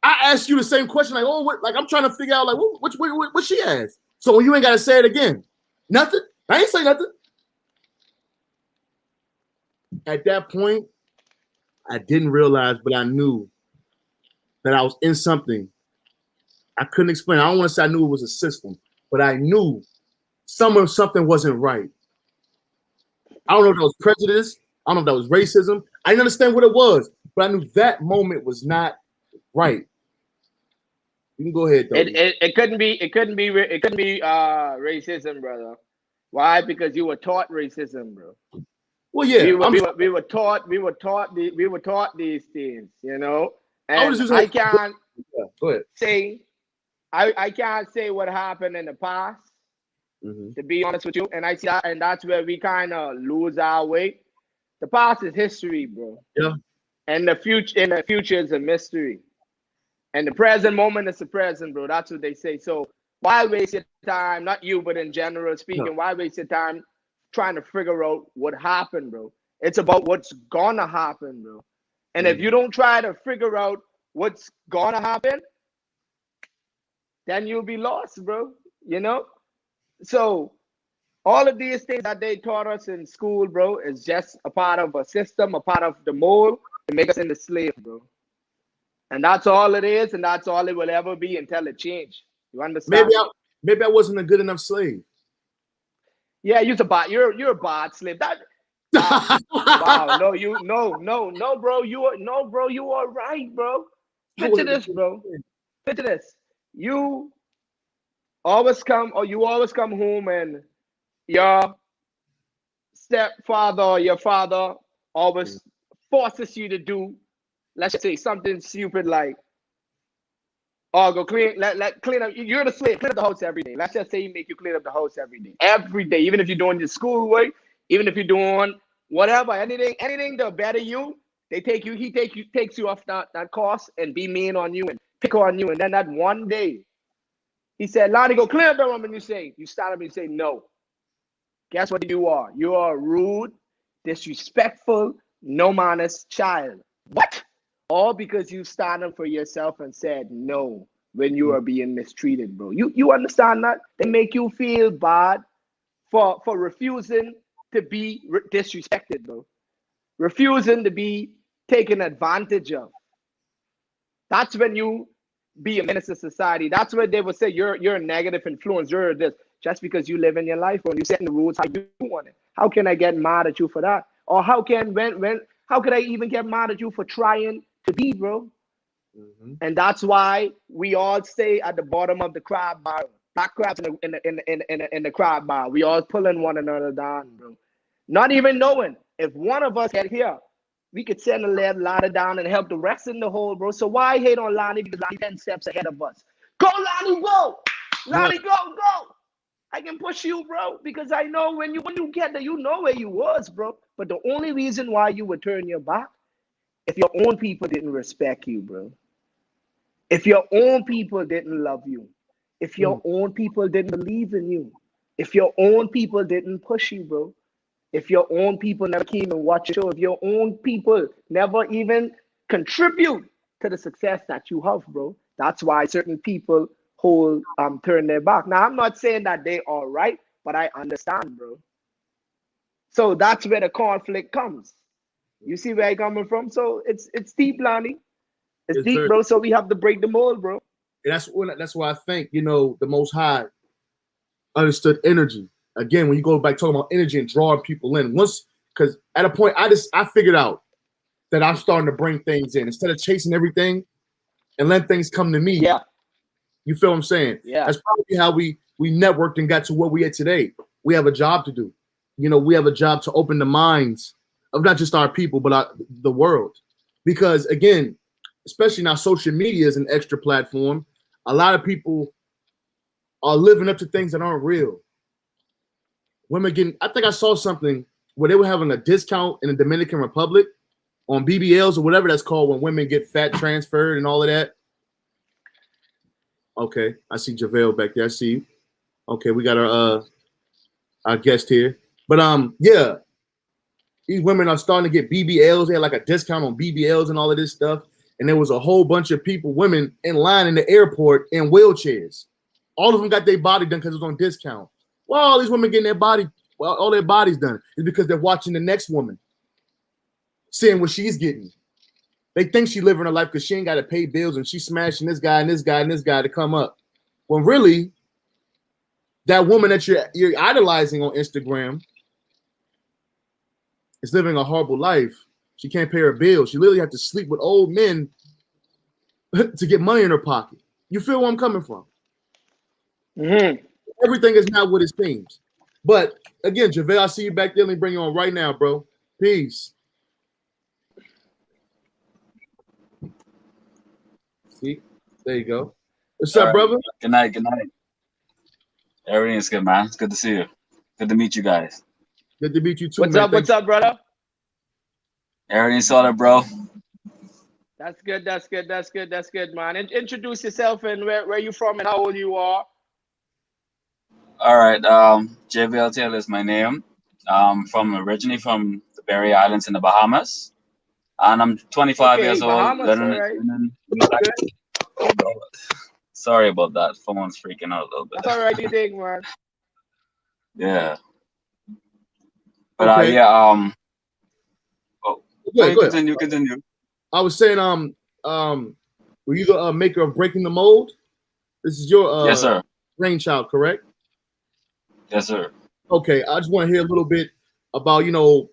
I asked you the same question, like, oh, what? Like I'm trying to figure out, like, what she asked. So you ain't got to say it again. Nothing? I ain't say nothing. At that point, I didn't realize, but I knew that I was in something. I couldn't explain. I don't want to say I knew it was a system, but I knew something wasn't right. I don't know if that was prejudice. I don't know if that was racism. I didn't understand what it was, but I knew that moment was not right. You can go ahead, though. It couldn't be racism, brother. Why? Because you were taught racism, bro. Well, yeah, we were taught these things, And I can't say I can't say what happened in the past, to be honest with you. And I see that, and that's where we kind of lose our way. The past is history, bro. Yeah. And the future is a mystery. And the present moment is the present, bro. That's what they say. So why waste your time? Not you, but in general speaking, why waste your time trying to figure out what happened, bro? It's about what's gonna happen, bro. And if you don't try to figure out what's gonna happen, then you'll be lost, bro. So all of these things that they taught us in school, bro, is just a part of a system, a part of the mold to make us into slaves, bro. And that's all it is, and that's all it will ever be until it changes. You understand? Maybe I wasn't a good enough slave. Yeah, you're a bad slave. Wow, no, bro. You are right, bro. Picture this, bro. Picture this. You always come home and your stepfather or your father always forces you to do, let's just say, something stupid like, oh, go clean up. You're the slave. Clean up the house every day. Let's just say he make you clean up the house every day. Every day, even if you're doing your schoolwork, even if you're doing whatever, anything to better you, he takes you off that course and be mean on you and pick on you. And then that one day, he said, Lonnie, go clean up the room, and you stand up and you say no. Guess what you are? You are a rude, disrespectful, no manners child. What? All because you stand up for yourself and said no when you are being mistreated, bro. You understand that? They make you feel bad for refusing to be disrespected, bro. Refusing to be taken advantage of. That's when you be a menace to society. That's what they would say you're a negative influence. You're this just because you live in your life when you setting the rules how you want it. How can I get mad at you for that? Or how could I even get mad at you for trying to be, bro? And that's why we all stay at the bottom of the crab barrel, crabs in the crab bar. We all pulling one another down, bro. Not even knowing if one of us get here, we could send a ladder down and help the rest in the hole, bro. So why hate on Lonnie? Because Lonnie 10 steps ahead of us. Go, Lonnie, go! Lonnie, go, go! I can push you, bro, because I know when you get there, you know where you was, bro. But the only reason why you would turn your back, if your own people didn't respect you, bro. If your own people didn't love you. If your own people didn't believe in you. If your own people didn't push you, bro. If your own people never came and watched your show, if your own people never even contribute to the success that you have, bro, that's why certain people turn their back. Now, I'm not saying that they are right, but I understand, bro. So that's where the conflict comes. You see where I'm coming from? So it's deep, Lonnie. It's deep, bro. So we have to break the mold, bro. And that's why I think, the Most High understood energy. Again, when you go back talking about energy and drawing people in, because at a point I figured out that I'm starting to bring things in instead of chasing everything and let things come to me. Yeah. You feel what I'm saying? Yeah. That's probably how we networked and got to where we are today. We have a job to do. We have a job to open the minds of not just our people, but the world. Because again, especially now social media is an extra platform. A lot of people are living up to things that aren't real. Women I think I saw something where they were having a discount in the Dominican Republic on BBLs or whatever that's called when women get fat transferred and all of that. Okay, I see JaVale back there. I see you. Okay, we got our guest here. But yeah, these women are starting to get BBLs. They had like a discount on BBLs and all of this stuff. And there was a whole bunch of women in line in the airport in wheelchairs. All of them got their body done because it was on discount. Well, all these women getting all their bodies done is because they're watching the next woman, seeing what she's getting. They think she's living her life because she ain't got to pay bills and she's smashing this guy and this guy and this guy to come up. When really, that woman that you're idolizing on Instagram is living a horrible life. She can't pay her bills. She literally has to sleep with old men to get money in her pocket. You feel where I'm coming from? Mm-hmm. Everything is not what it seems. But again, JaVale, I see you back there. Let me bring you on right now, bro. Peace. See? There you go. What's up, brother? Good night. Everything's good, man. It's good to see you. Good to meet you guys. Good to meet you too, What's man. up? What's up, brother? Everything's solid, bro. That's good, man. Introduce yourself and where you from and how old you are. All right. JVL Taylor is my name. I'm originally from the Berry Islands in the Bahamas. And I'm 25 years Bahamas, old. right. Sorry about that. Phone's freaking out a little bit. That's all right, you think, man. Yeah. But okay. Continue. I was saying, were you the maker of Breaking the Mold? This is your yes, sir. brainchild, correct? Yes, sir. Okay, I just want to hear a little bit about,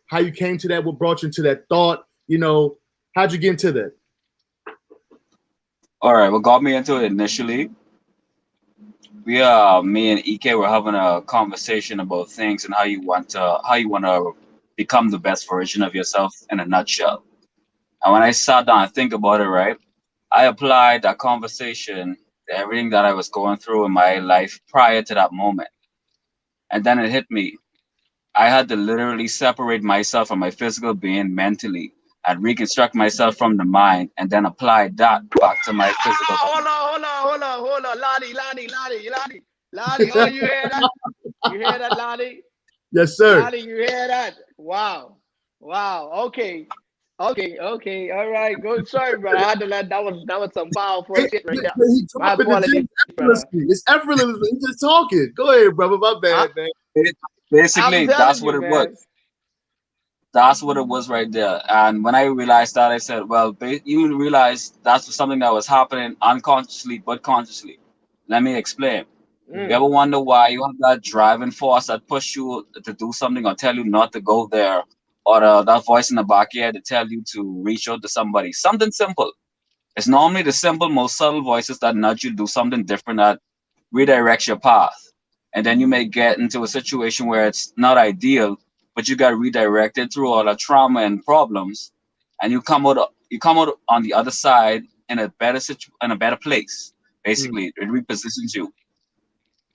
how you came to that, what brought you into that thought, how'd you get into that? All right, what got me into it initially, me and EK were having a conversation about things and how you want to become the best version of yourself in a nutshell. And when I sat down and think about it, right, I applied that conversation to everything that I was going through in my life prior to that moment. And then it hit me. I had to literally separate myself from my physical being mentally and reconstruct myself from the mind and then apply that back to my physical being. Hold on. Lonnie, oh, you hear that? You hear that, Lonnie? Yes, sir. Lonnie, you hear that? Wow. Okay. All right. Good. Sorry, bro. I had to let that was some powerful shit right there. My apologies. It's effortless. He's just talking. Go ahead, brother. My bad, man. Basically, that's what it was. That's what it was right there. And when I realized that, I said, well, you realize that's something that was happening unconsciously but consciously. Let me explain. You ever wonder why you have that driving force that push you to do something or tell you not to go there, or that voice in the back here to tell you to reach out to somebody? Something simple. It's normally the simple, most subtle voices that nudge you to do something different that redirects your path. And then you may get into a situation where it's not ideal, but you got redirected through all the trauma and problems, and you come out on the other side in a in a better place. Basically, it repositions you.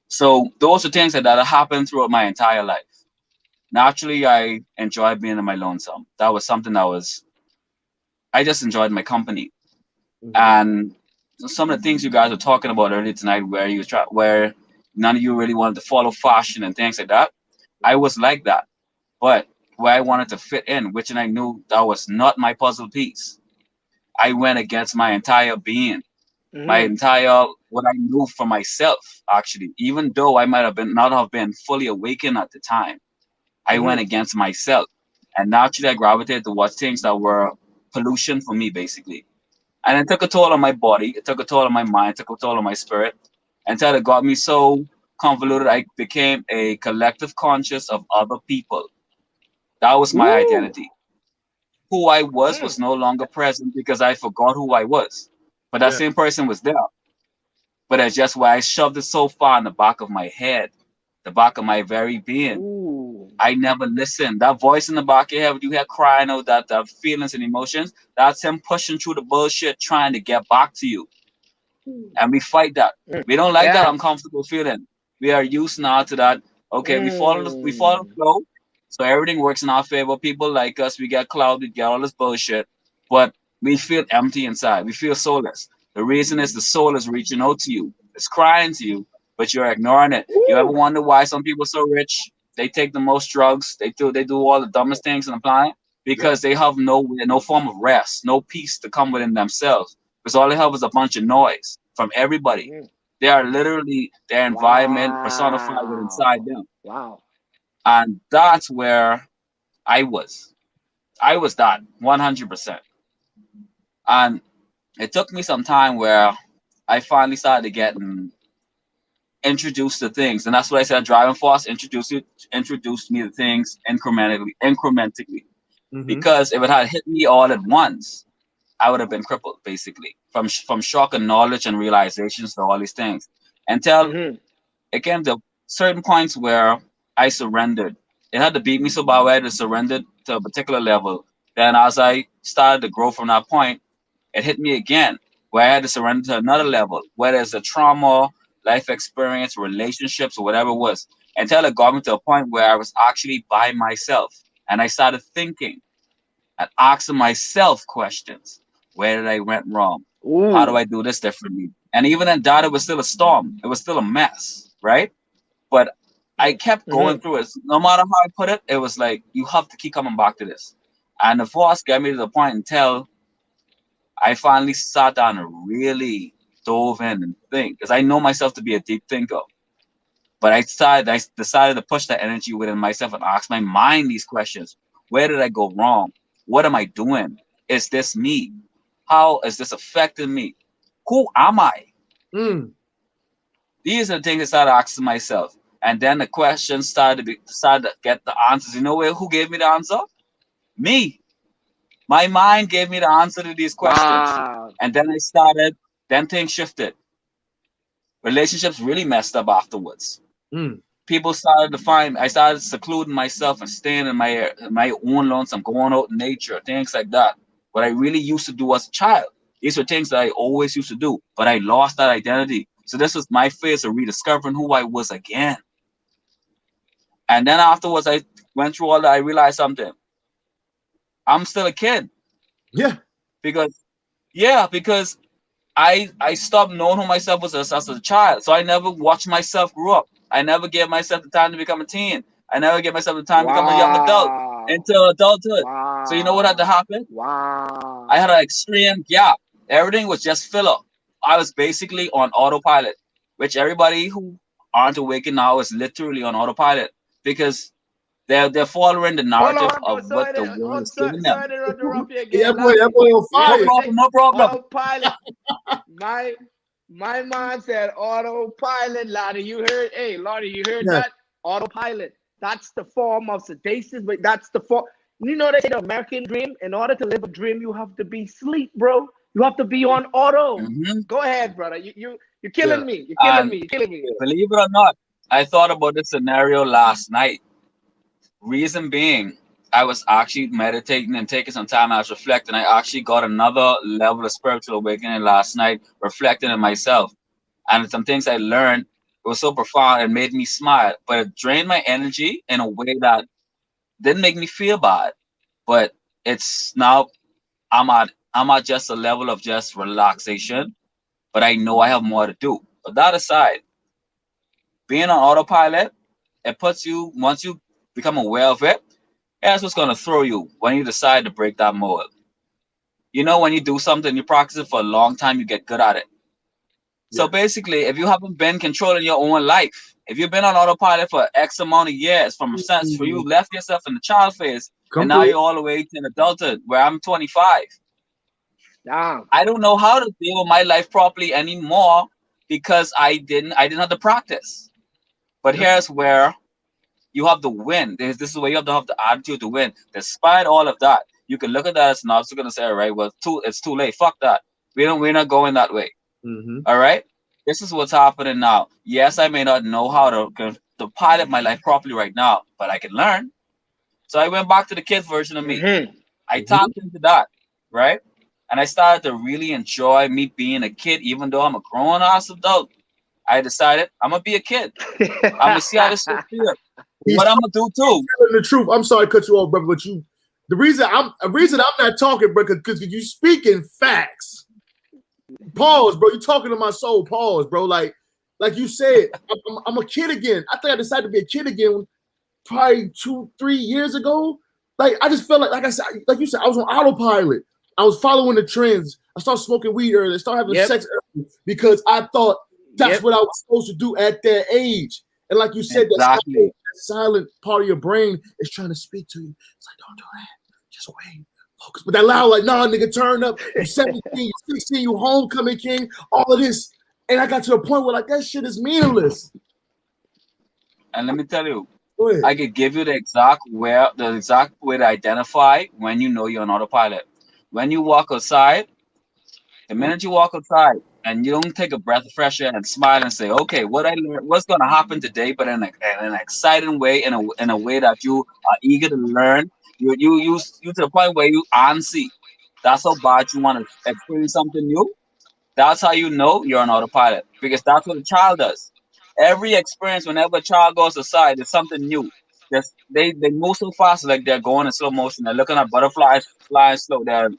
So those are things that have happened throughout my entire life. Naturally, I enjoyed being in my lonesome. That was something that was I just enjoyed my company. And some of the things you guys were talking about earlier tonight, where none of you really wanted to follow fashion and things like that. I was like that, but where I wanted to fit in, which and I knew that was not my puzzle piece. I went against my entire being, my Mm-hmm. entire what I knew for myself. Actually, even though I might have been not have been fully awakened at the time, I went Mm-hmm. against myself, and naturally I gravitated towards things that were pollution for me, basically. And it took a toll on my body, it took a toll on my mind, it took a toll on my spirit, until it got me so convoluted I became a collective conscious of other people. That was my Woo. identity. Who I was Mm. no longer present because I forgot who I was. But that Yeah. same person was there. But it's just where I shoved it so far in the back of my head, the back of my very being. Ooh. I never listened. That voice in the back of your head, when you hear crying out that feelings and emotions, that's him pushing through the bullshit, trying to get back to you. And we fight that. Mm. We don't like that Yes. uncomfortable feeling. We are used now to that. Okay, we follow the Mm. flow, so everything works in our favor. People like us, we get clouded, we get all this bullshit, but we feel empty inside. We feel soulless. The reason is the soul is reaching out to you. It's crying to you, but you're ignoring it. You ever Ooh. wonder why some people so rich? They take the most drugs. They do all the dumbest things in the planet Yep. because they have no form of rest, no peace to come within themselves. Because all they have is a bunch of noise from everybody. Mhm. They are literally their environment personified with inside Wow. them. Wow. And that's where I was. I was that 100%. And it took me some time where I finally started to get introduced to things. And that's what I said driving force introduced me to things incrementally. Mm-hmm. Because if it had hit me all at once, I would have been crippled basically from shock and knowledge and realizations to all these things. Until Mm-hmm. it came to certain points where I surrendered. It had to beat me so bad where I had to surrender to a particular level. Then as I started to grow from that point, it hit me again where I had to surrender to another level, whether it's a trauma, life experience, relationships, or whatever it was, until it got me to a point where I was actually by myself. And I started thinking and asking myself questions. Where did I went wrong? How do Ooh. I do this differently? And even in that, it was still a storm. It was still a mess, right? But I kept going Mm-hmm. through it. No matter how I put it, it was like you have to keep coming back to this. And the force got me to the point until I finally sat down and really dove in and think, because I know myself to be a deep thinker. But I decided to push that energy within myself and ask my mind these questions. Where did I go wrong? What am I doing? Is this me? How is this affecting me? Who am I? Mm. These are the things I started asking myself. And then the questions started to get the answers. You know who gave me the answer? Me. My mind gave me the answer to these questions. Wow. And then things shifted. Relationships really messed up afterwards. Mm. People started to find I started secluding myself and staying in my own lonesome, going out in nature, things like that. What I really used to do as a child. These were things that I always used to do, but I lost that identity. So this was my phase of rediscovering who I was again. And then afterwards I went through all that, I realized something. I'm still a kid. Yeah. Because because I stopped knowing who myself was as a child. So I never watched myself grow up. I never gave myself the time to become a teen. I never gave myself the time to become a young adult Wow. into adulthood. So you know what had to Wow. happen? I Wow. had an extreme gap. Everything was just filler. I was basically on autopilot, which everybody who aren't awakened now is literally on autopilot because they're following the Hold narrative on, bro. of what the world is giving them. Sorry to interrupt you Yeah, again, that Lonnie. boy on Wait No a fire. minute. problem, no problem. Autopilot. My my man said autopilot, Lonnie. You heard? Hey, Lonnie, you heard Yeah. that? Autopilot. That's the form of sedation, but that's the form. You know they say the American dream. In order to live a dream, you have to be sleep, bro. You have to be on auto. Mm-hmm. Go ahead, brother. You're Yeah. killing me. You're killing And me. You're killing me. believe it or not, I thought about this scenario last night. Reason being, I was actually meditating and taking some time. I was reflecting. I actually got another level of spiritual awakening last night, reflecting on myself. And some things I learned, it was so profound, it made me smile, but it drained my energy in a way that didn't make me feel bad. But it's now I'm at just a level of just relaxation, but I know I have more to do. But that aside, being on autopilot, it puts you once you become aware of it, that's what's gonna throw you when you decide to break that mold. You know, when you do something, you practice it for a long time, you get good at it. So Yeah. basically, if you haven't been controlling your own life, if you've been on autopilot for X amount of years, from since for you left yourself in the child phase, and Come now through. you're all the way to adulthood, where I'm 25, Damn. I don't know how to deal with my life properly anymore because I didn't have the practice. But Yeah. here's where you have to win. This is where you have the attitude to win. Despite all of that, you can look at that as an obstacle and say, all right, well, it's too late. Fuck that. We're not going that way. Mm-hmm. All right. This is what's happening now. Yes, I may not know how to pilot my life properly right now, but I can learn. So I went back to the kid version of me. Mm-hmm. I Mm-hmm. tapped into that, right? And I started to really enjoy me being a kid, even though I'm a grown ass adult. I decided I'm gonna be a kid. I'm gonna see how this shit feels. He's What I'm gonna do too. telling the truth. I'm sorry to cut you off, brother, but the reason I'm not talking, bro, because you speaking facts. Pause, bro. You talking to my soul. Pause, bro. Like you said, I'm a kid again. I think I decided to be a kid again probably 2-3 years ago. Like I just felt like I said, like you said, I was on autopilot. I was following the trends. I started smoking weed early. I started having sex early because I thought that's what I was supposed to do at that age. And like you said, Exactly. that silent part of your brain is trying to speak to you. It's like, don't do that. Just wait. Focus. But that loud, like, nah, nigga, turn up. You 17, you 16, you homecoming king, all of this. And I got to a point where like that shit is meaningless. And let me tell you, Go ahead. I could give you the exact way to identify when you know you're on autopilot. When you walk outside, the minute you walk outside and you don't take a breath of fresh air and smile and say, okay, what I learned, what's gonna happen today, but in an exciting way, in a way that you are eager to learn. You to the point where you antsy. That's how bad you want to experience something new. That's how you know you're on autopilot because that's what a child does. Every experience, whenever a child goes aside, it's something new. Just they move so fast, like they're going in slow motion. They're looking at butterflies flying slow. They're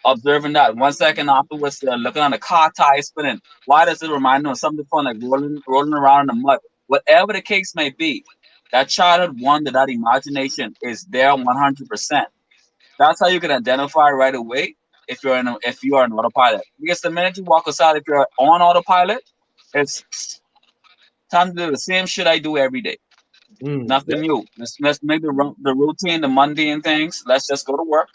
observing that. 1 second afterwards, they're looking at a car tire spinning. Why does it remind them of something fun, like rolling around in the mud? Whatever the case may be, that childhood wonder, that imagination is there 100%. That's how you can identify right away if you are an autopilot. Because the minute you walk outside, if you're on autopilot, it's time to do the same shit I do every day. Nothing new. Let's make the routine, the mundane things. Let's just go to work.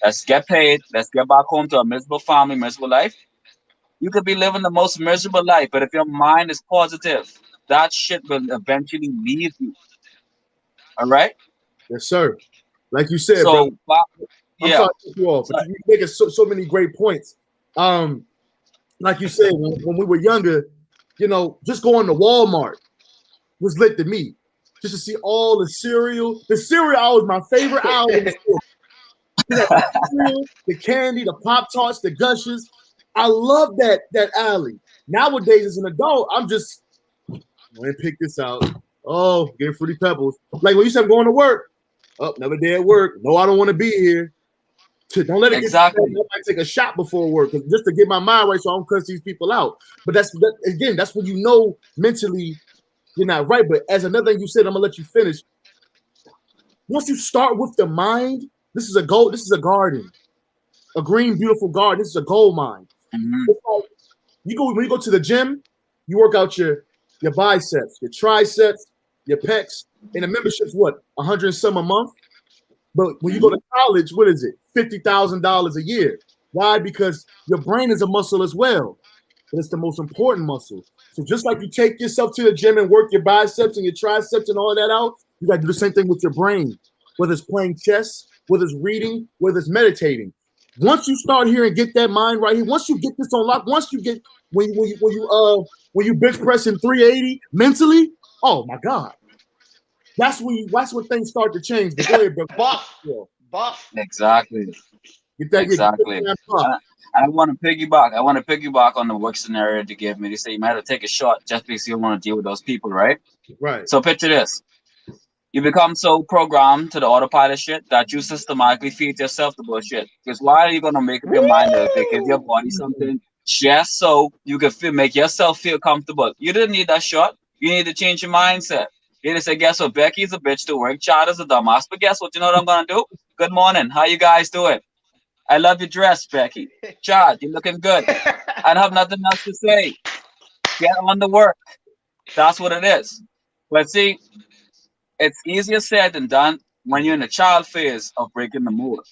Let's get paid. Let's get back home to a miserable family, miserable life. You could be living the most miserable life, but if your mind is positive, that shit will eventually leave you. All right. Yes, sir. Like you said, So, brother. I'm yeah. sorry to cut you off, but you're making so many great points. Like you said, when we were younger, you know, just going to Walmart was lit to me. Just to see all the cereal. The cereal aisle was my favorite aisle in the store. You know, the cereal, the candy, the Pop-Tarts, the Gushes. I love that alley. Nowadays, as an adult, I'm just let me pick this out. Oh, getting Fruity Pebbles. Like when you said I'm going to work. Oh, another day at work. No, I don't want to be here. Don't let it Exactly. get. I might take a shot before work just to get my mind right, so I don't cuss these people out. But that's when you know mentally you're not right. But as another thing you said, I'm gonna let you finish. Once you start with the mind, this is a gold. This is a garden, a green, beautiful garden. This is a gold mine. Mm-hmm. It's like when you go to the gym, you work out your biceps, your triceps, your pecs, and the membership's what, 100 and some a month. But when you go to college, what is it? $50,000 a year. Why? Because your brain is a muscle as well. But it's the most important muscle. So just like you take yourself to the gym and work your biceps and your triceps and all that out, you got to do the same thing with your brain. Whether it's playing chess, whether it's reading, whether it's meditating. Once you start here and get that mind right here, once you get this on lock, once you get when you bench pressing 380 mentally, oh my God. That's when things start to change. But go ahead, bro. Buff, Yeah. buff. Exactly. Get that, get Exactly. that puff. I want to piggyback. I want to piggyback on the work scenario they gave me. They say you might have to take a shot just because you don't want to deal with those people, right? Right. So picture this. You become so programmed to the autopilot shit that you systematically feed yourself the bullshit. Because why are you gonna make up your mind to give your Woo! body something just so you can make yourself feel comfortable? You didn't need that shot. You need to change your mindset. You need to say, guess what? Becky's a bitch to work. Chad is a dumbass. But guess what? You know what I'm gonna do? Good morning. How you guys doing? I love your dress, Becky. Chad, you're looking good. I don't have nothing else to say. Get on the work. That's what it is. But see, it's easier said than done when you're in the child phase of breaking the mold.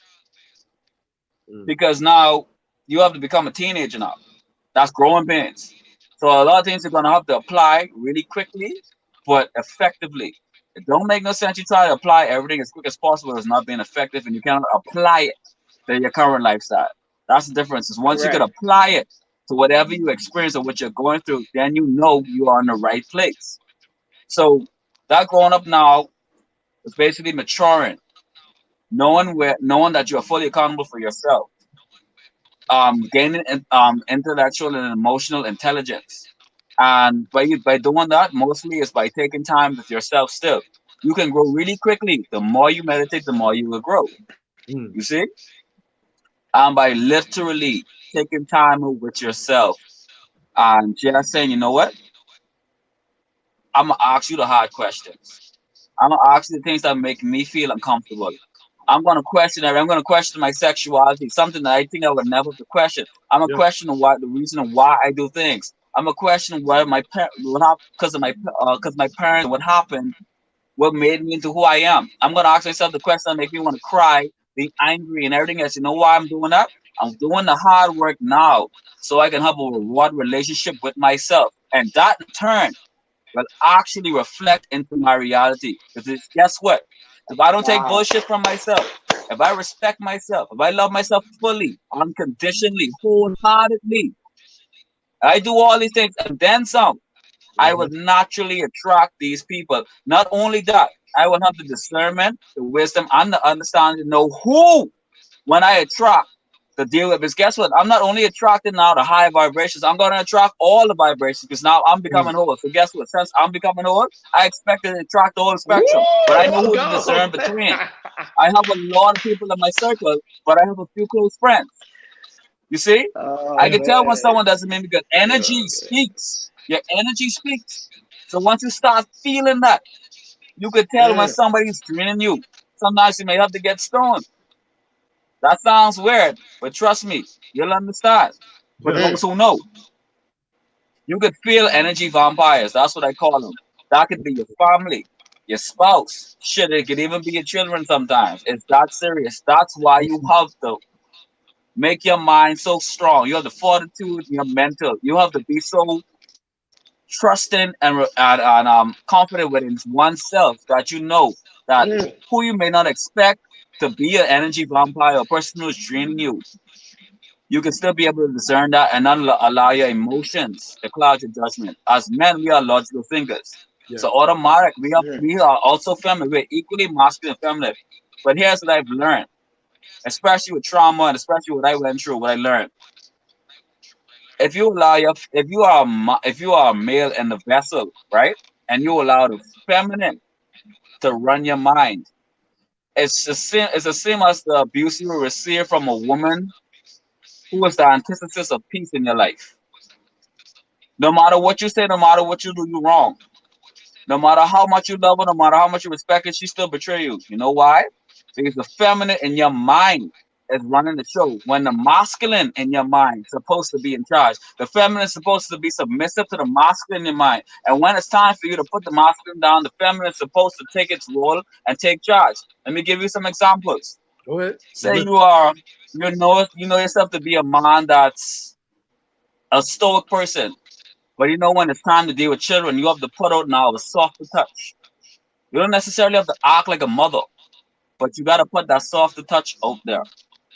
Mm. Because now you have to become a teenager now. That's growing pains. So a lot of things you're gonna have to apply really quickly, but effectively. It don't make no sense you try to apply everything as quick as possible. It's not being effective, and you cannot apply it to your current lifestyle. That's the difference. Is once you can Correct. apply it to whatever you experience or what you're going through, then you know you are in the right place. So that growing up now is basically maturing, knowing that you are fully accountable for yourself, gaining intellectual and emotional intelligence, and by doing that, mostly is by taking time with yourself. Still, you can grow really quickly. The more you meditate, the more you will grow. Mm. You see, and by literally taking time with yourself and just saying, you know what, I'm gonna ask you the hard questions. I'm gonna ask you the things that make me feel uncomfortable. I'm gonna question it. I'm gonna question my sexuality, something that I think I would never have to question. I'm gonna Yeah. question why the reason why I do things. I'm gonna question why my because of my parents, what happened, what made me into who I am. I'm gonna ask myself the question that make me want to cry, be angry, and everything else. You know why I'm doing that? I'm doing the hard work now so I can have a reward relationship with myself, and that in turn will actually reflect into my reality. Because guess what? If I don't take Wow. bullshit from myself, if I respect myself, if I love myself fully, unconditionally, wholeheartedly, I do all these things and then some, I Mm-hmm. would naturally attract these people. Not only that, I will have the discernment, the wisdom, and the understanding to know who, when I attract, to deal with. Because guess what? I'm not only attracted now to high vibrations, I'm going to attract all the vibrations because now I'm Mm. becoming whole. So guess what? Since I'm becoming whole, I expect to attract the whole Woo! spectrum. But I know Let's who to go. discern between. I have a lot of people in my circle, but I have a few close friends. You see? I Oh Yeah. can tell when man. someone doesn't mean good. Energy Oh, speaks. Your energy speaks. So once you start feeling that, you could tell when man. somebody's draining you. Sometimes you may have to get stoned. That sounds weird, but trust me, you'll understand. For Yeah. Mm, those who know, you could feel energy vampires. That's what I call them. That could be your family, your spouse. Shit, it could even be your children sometimes. It's that serious. That's why you have to make your mind so strong. You have the fortitude, your mental. You have to be so trusting and confident within oneself that you know that mm. who you may not expect to be an energy vampire, a person who's draining you, you can still be able to discern that and not allow your emotions to cloud your judgment. As men, we are logical thinkers. Yeah. So automatic, Mm. we are also feminine. We're equally masculine and feminine. But here's what I've learned, especially with trauma and especially what I went through, what I learned. If you are a male in the vessel, right, and you allow the feminine to run your mind, it's the same as the abuse you will receive from a woman who is the antithesis of peace in your life. No matter what you say, no matter what you do, you're wrong. No matter how much you love her, no matter how much you respect her, she still betray you. You know why? Because the feminine in your mind is running the show. When the masculine in your mind is supposed to be in charge, the feminine is supposed to be submissive to the masculine in your mind. And when it's time for you to put the masculine down, the feminine is supposed to take its role and take charge. Let me give you some examples. Go ahead. I'm Say listening. you know yourself to be a man that's a stoic person. But you know when it's time to deal with children, you have to put out now a softer touch. You don't necessarily have to act like a mother, but you gotta put that softer touch out there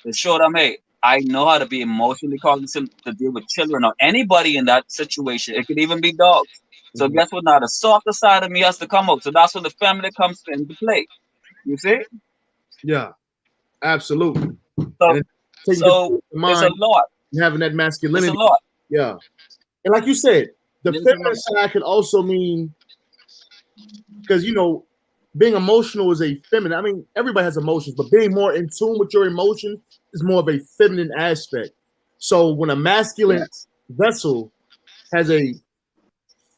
to show them, hey, I know how to be emotionally cognizant to deal with children or anybody in that situation. It could even be dogs. So Mhm. guess what? Now the softer side of me has to come out. So that's when the family comes into play. You see? Yeah, absolutely. And So it, taking so control of the it's a mind lot. and having that It's a masculinity. lot. Yeah. And like you said, the It is a feminine lot. side can also mean because being emotional is a feminine. I mean, everybody has emotions, but being more in tune with your emotions is more of a feminine aspect. So when a masculine Yes. vessel has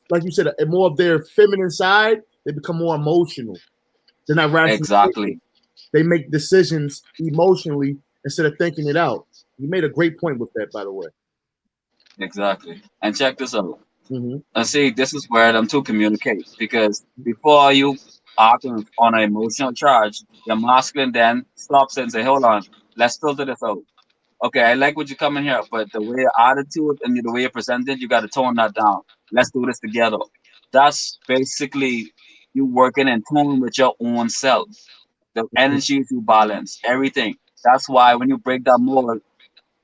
like you said, a more of their feminine side, they become more emotional. They're not rational thinkers. Exactly. They make decisions emotionally instead of thinking it out. You made a great point with that, by the way. Exactly. And check this out. Mm-hmm. And see, this is where them two communicate because before you act on an emotional charge, your masculine then stops and say, "Hold on, let's filter this out. Okay, I like what you're coming here, but the way your attitude and the way you're presented, you got to tone that down. Let's do this together." That's basically you working in tune with your own self. The energies you balance, everything. That's why when you break that mold,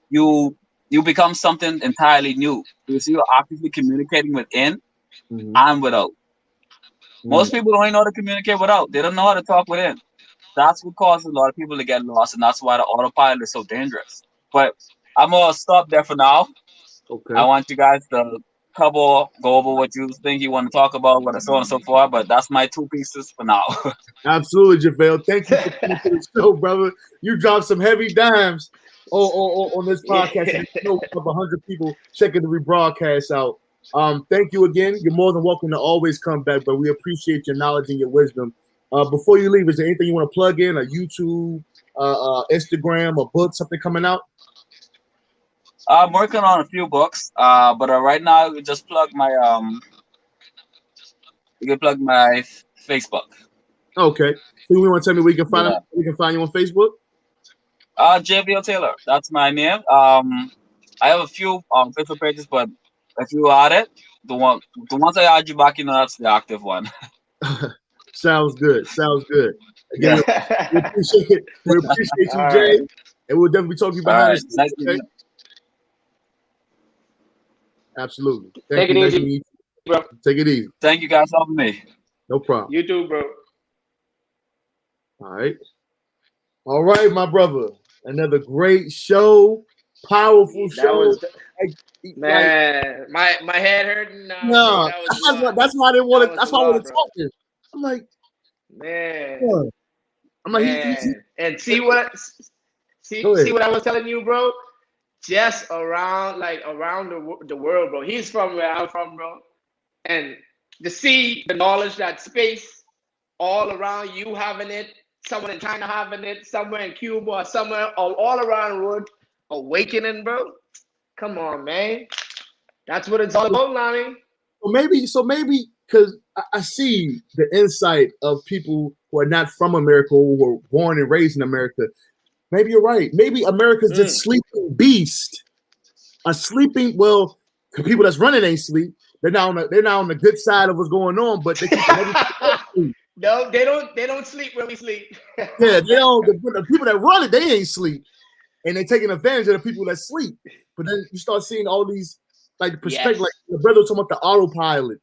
you you become something entirely new because you're actively communicating within Mm-hmm. and without. Mm-hmm. Most people don't even know how to communicate without. They don't know how to talk within. That's what causes a lot of people to get lost, and that's why the autopilot is so dangerous. But I'm gonna stop there for now. I Okay. want you guys to go over what you think you want to talk about, what so on and so forth. But that's my two pieces for now. Absolutely, JaVale. Thank you for coming to the show, brother. You dropped some heavy dimes on this podcast, and we have 100 people checking the rebroadcast out. Thank you again. You're more than welcome to always come back, but we appreciate your knowledge and your wisdom. Before you leave, is there anything you want to plug in? A YouTube, Instagram, a book, something coming out? I'm working on a few books, but right now you just plug my you can plug my Facebook. Okay. So you want to tell me Yeah. we can find you on Facebook? JBL Taylor. That's my name. I have a few Facebook pages, but if you add it, the ones I add you back, that's the active one. Sounds good. Sounds good. Again, we Yeah. appreciate it. We appreciate you, All right. Jay, and we'll definitely talk to you All behind the right. scenes. Nice Okay. meeting you. Absolutely. Thank Take you. it Nice easy, meeting bro. you. Take it easy. Thank you guys for having me. No problem. You too, bro. All right. All right, my brother. Another great show. Powerful That show. was Like man. My head hurting now, bro. no, That was a lot. that's why I didn't want That to. was a That's why I want lot, to bro. talk to him. I'm like, Man, yeah. I'm like, man. And go see ahead. what I was telling you, bro. Just around around the world, bro. He's from where I'm from, bro. And to see the knowledge that space all around you having it, someone in China having it, somewhere in Cuba or somewhere all around the world awakening, bro. Come on, man. That's what it's all about, Lonnie. So maybe because I see the insight of people who are not from America, who were born and raised in America. Maybe you're right. Maybe America's Mm. just sleeping beast. A sleeping, well, the people that's running ain't sleep. They're now on the good side of what's going on, but they keep everybody else sleep. No, they don't sleep when we sleep. Yeah, they don't. The people that run it, they ain't sleep, and they taking advantage of the people that sleep. But then you start seeing all these like the perspective, like Yes. the brother was talking about the autopilot,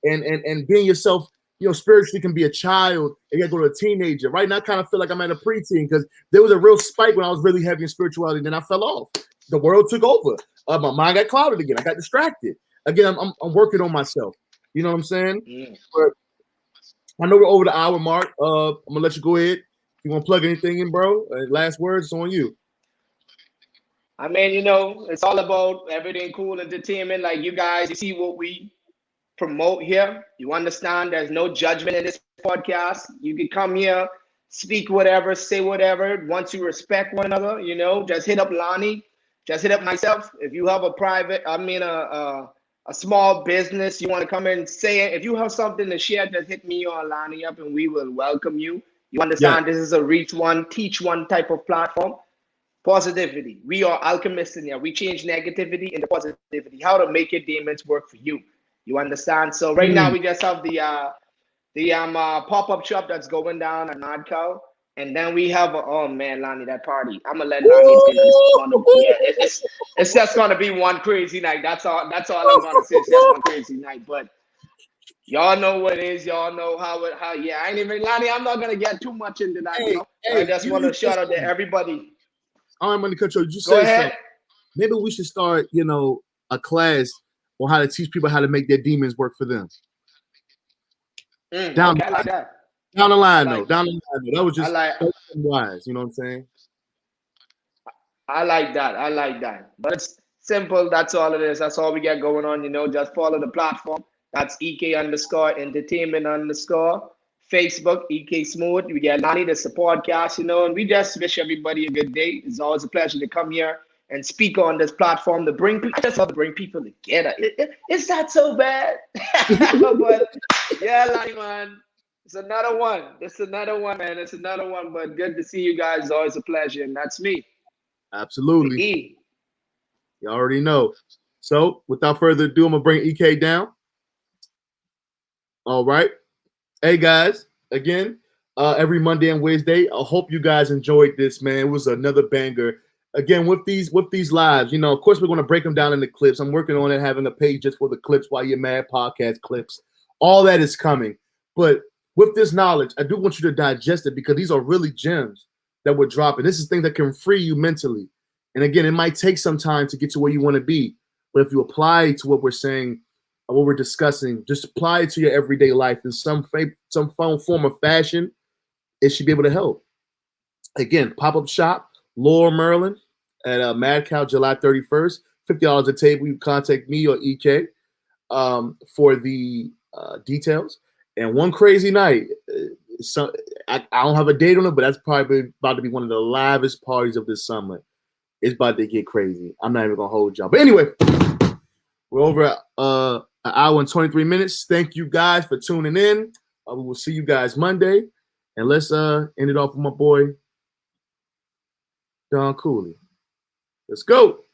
and being yourself. Spiritually can be a child, and you gotta go to a teenager. Right now, I kind of feel like I'm at a preteen because there was a real spike when I was really heavy in spirituality. Then I fell off. The world took over. My mind got clouded again. I got distracted. Again, I'm working on myself. You know what I'm saying? Mm. But I know we're over the hour mark. I'm gonna let you go ahead. If you want to plug anything in, bro? Last words it's on you. I mean, it's all about everything cool entertainment. Like you guys, you see what we promote here. You understand there's no judgment in this podcast. You can come here, speak whatever, say whatever. Once you respect one another, just hit up Lonnie, just hit up myself. If you have a small business, you want to come in and say it. If you have something to share, just hit me or Lonnie up and we will welcome you. You Yeah. understand this is a reach one, teach one type of platform. Positivity. We are alchemists in here. We change negativity into positivity. How to make your demons work for you. You understand? So right now we just have the pop-up shop that's going down at NodCal. And then we have oh man, Lonnie, that party. I'm gonna let Lonnie explain that. It's gonna, yeah, it's just gonna be one crazy night. That's all I'm gonna say. It's just one crazy night. But y'all know what it is. Y'all know how yeah, I ain't even Lonnie, I'm not gonna get too much into that, you know. I just wanna shout out to everybody. I'm gonna cut you. You Go said ahead. so. Maybe we should start, a class on how to teach people how to make their demons work for them. Okay, I like that. Down the line, though. Down the line, though. That was just wise. You know what I'm saying? I like that. But it's simple. That's all it is. That's all we got going on. Just follow the platform. That's EK_entertainment_. Facebook, EK Smooth. We got Lonnie, that's the podcast, and we just wish everybody a good day. It's always a pleasure to come here and speak on this platform to bring people. I just love to bring people together. It's not so bad. But yeah, Lonnie, man. It's another one. Man. It's another one. But good to see you guys. It's always a pleasure. And that's me. Absolutely. You already know. So, without further ado, I'm going to bring EK down. All right. Hey, guys. Again, every Monday and Wednesday. I hope you guys enjoyed this, man. It was another banger. Again, with these lives, of course, we're going to break them down into clips. I'm working on it, having a page just for the clips while you're mad, podcast clips. All that is coming. But with this knowledge, I do want you to digest it because these are really gems that we're dropping. This is things that can free you mentally. And again, it might take some time to get to where you want to be. But if you apply to what we're saying, what we're discussing, just apply it to your everyday life in some form of fashion, it should be able to help. Again, pop-up shop, Lower Maryland at Mad Cow, July 31st, $50 a table. You contact me or EK for the details. And one crazy night, I don't have a date on it, but that's probably about to be one of the livest parties of this summer. It's about to get crazy. I'm not even going to hold y'all. But anyway, we're over at an hour and 23 minutes. Thank you guys for tuning in. We will see you guys Monday. And let's end it off with my boy, Don Cooley. Let's go.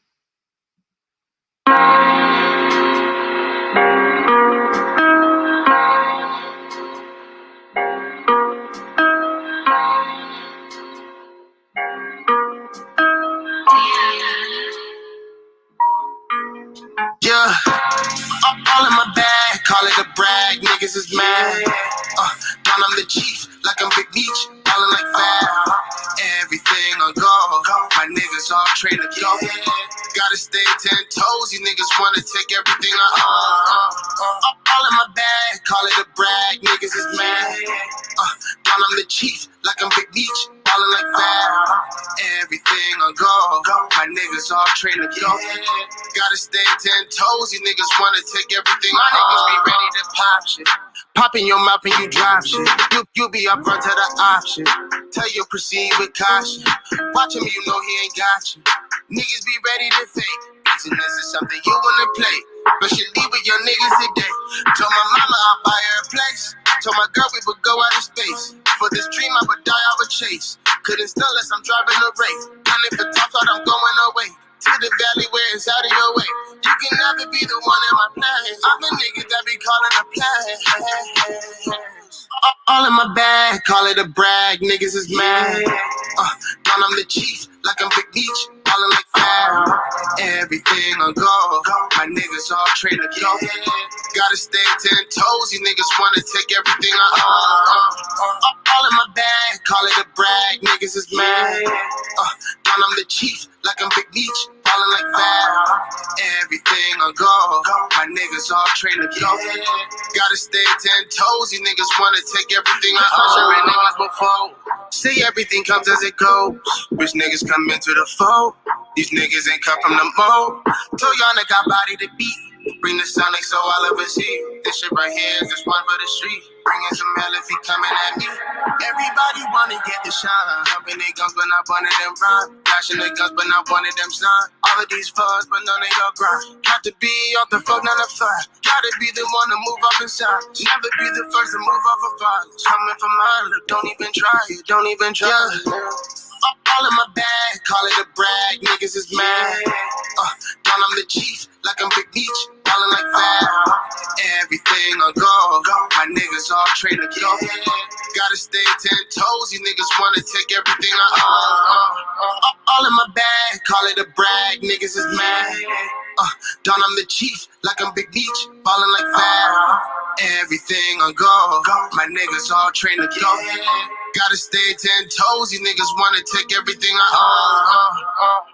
Yeah, all in my bag, call it a brag, niggas is mad. Down I'm the chief, like I'm Big Beach, ballin' like Fab. Everything on go, my niggas all trained to go. Gotta stay 10 toes, you niggas wanna take everything I own. All in my bag, call it a brag, niggas is mad. Down I'm the chief, like I'm Big Beach, ballin' like Fab. Everything on go, my niggas all trained to go. Gotta stay 10 toes, you niggas wanna take everything. My niggas be ready to pop shit. Pop in your mouth and you drop shit. You be up front to the option. Tell you proceed with caution. Watch him, you know he ain't got you. Niggas be ready to fake. Bitchin', this is something you wanna play. But she leave with your niggas today. Told my mama I'll buy her a place. Told my girl we would go out of space. For this dream I would die, I would chase. Couldn't stun unless I'm driving a race. Running for top, thought I'm going away. To the valley where it's out of your way. You can never be the one in my plans. I'm the nigga that be calling a plan. All in my bag, call it a brag, niggas is mad. Down I'm the chief, like I'm Big Beach, ballin' like Fab. Everything on go, my niggas all trained to go. Gotta stay 10 toes, you niggas wanna take everything I own. All in my bag, call it a brag, niggas is mad. Down I'm the chief, like I'm Big Beach, ballin' like Fab. Everything on go, my niggas all trained to go. Gotta stay 10 toes, you niggas wanna take everything I own. Niggas before, see everything comes as it goes. Rich niggas come into the fold. These niggas ain't come from the mold. Told y'all nigga got body to beat. Bring the Sonic so all of us here. This shit right here is just one for the street. Bringing some hell if he coming at me. Everybody wanna get the shine. Jumping their guns, but not one of them rhyme. Flashing their guns, but not one of them sign. All of these fuzz, but none of your grind. Got to be off the fuck, none of fire. Gotta be the one to move up inside. Never be the first to move off of violence. Coming from mine, look, don't even try it. Don't even try it. All in my bag, call it a brag, niggas is mad. Down I'm the chief, like I'm Big Beach, ballin' like Fab. Everything I go, my niggas all trained to go. Gotta stay 10 toes, these niggas wanna take everything I own. All in my bag, call it a brag, niggas is mad. Done, I'm the chief, like I'm Big Beach, ballin' like Fab. Everything I go, my niggas all trained to go. Gotta stay 10 toes, these niggas wanna take everything I own.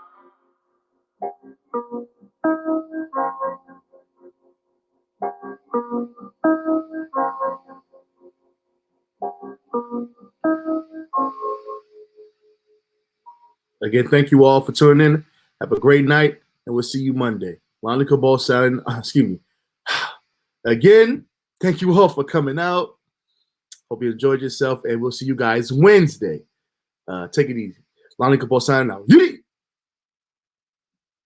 Again, thank you all for tuning in. Have a great night, and we'll see you Monday. LonnyKabal signing. Excuse me. Again, thank you all for coming out. Hope you enjoyed yourself, and we'll see you guys Wednesday. Take it easy. LonnyKabal signing out.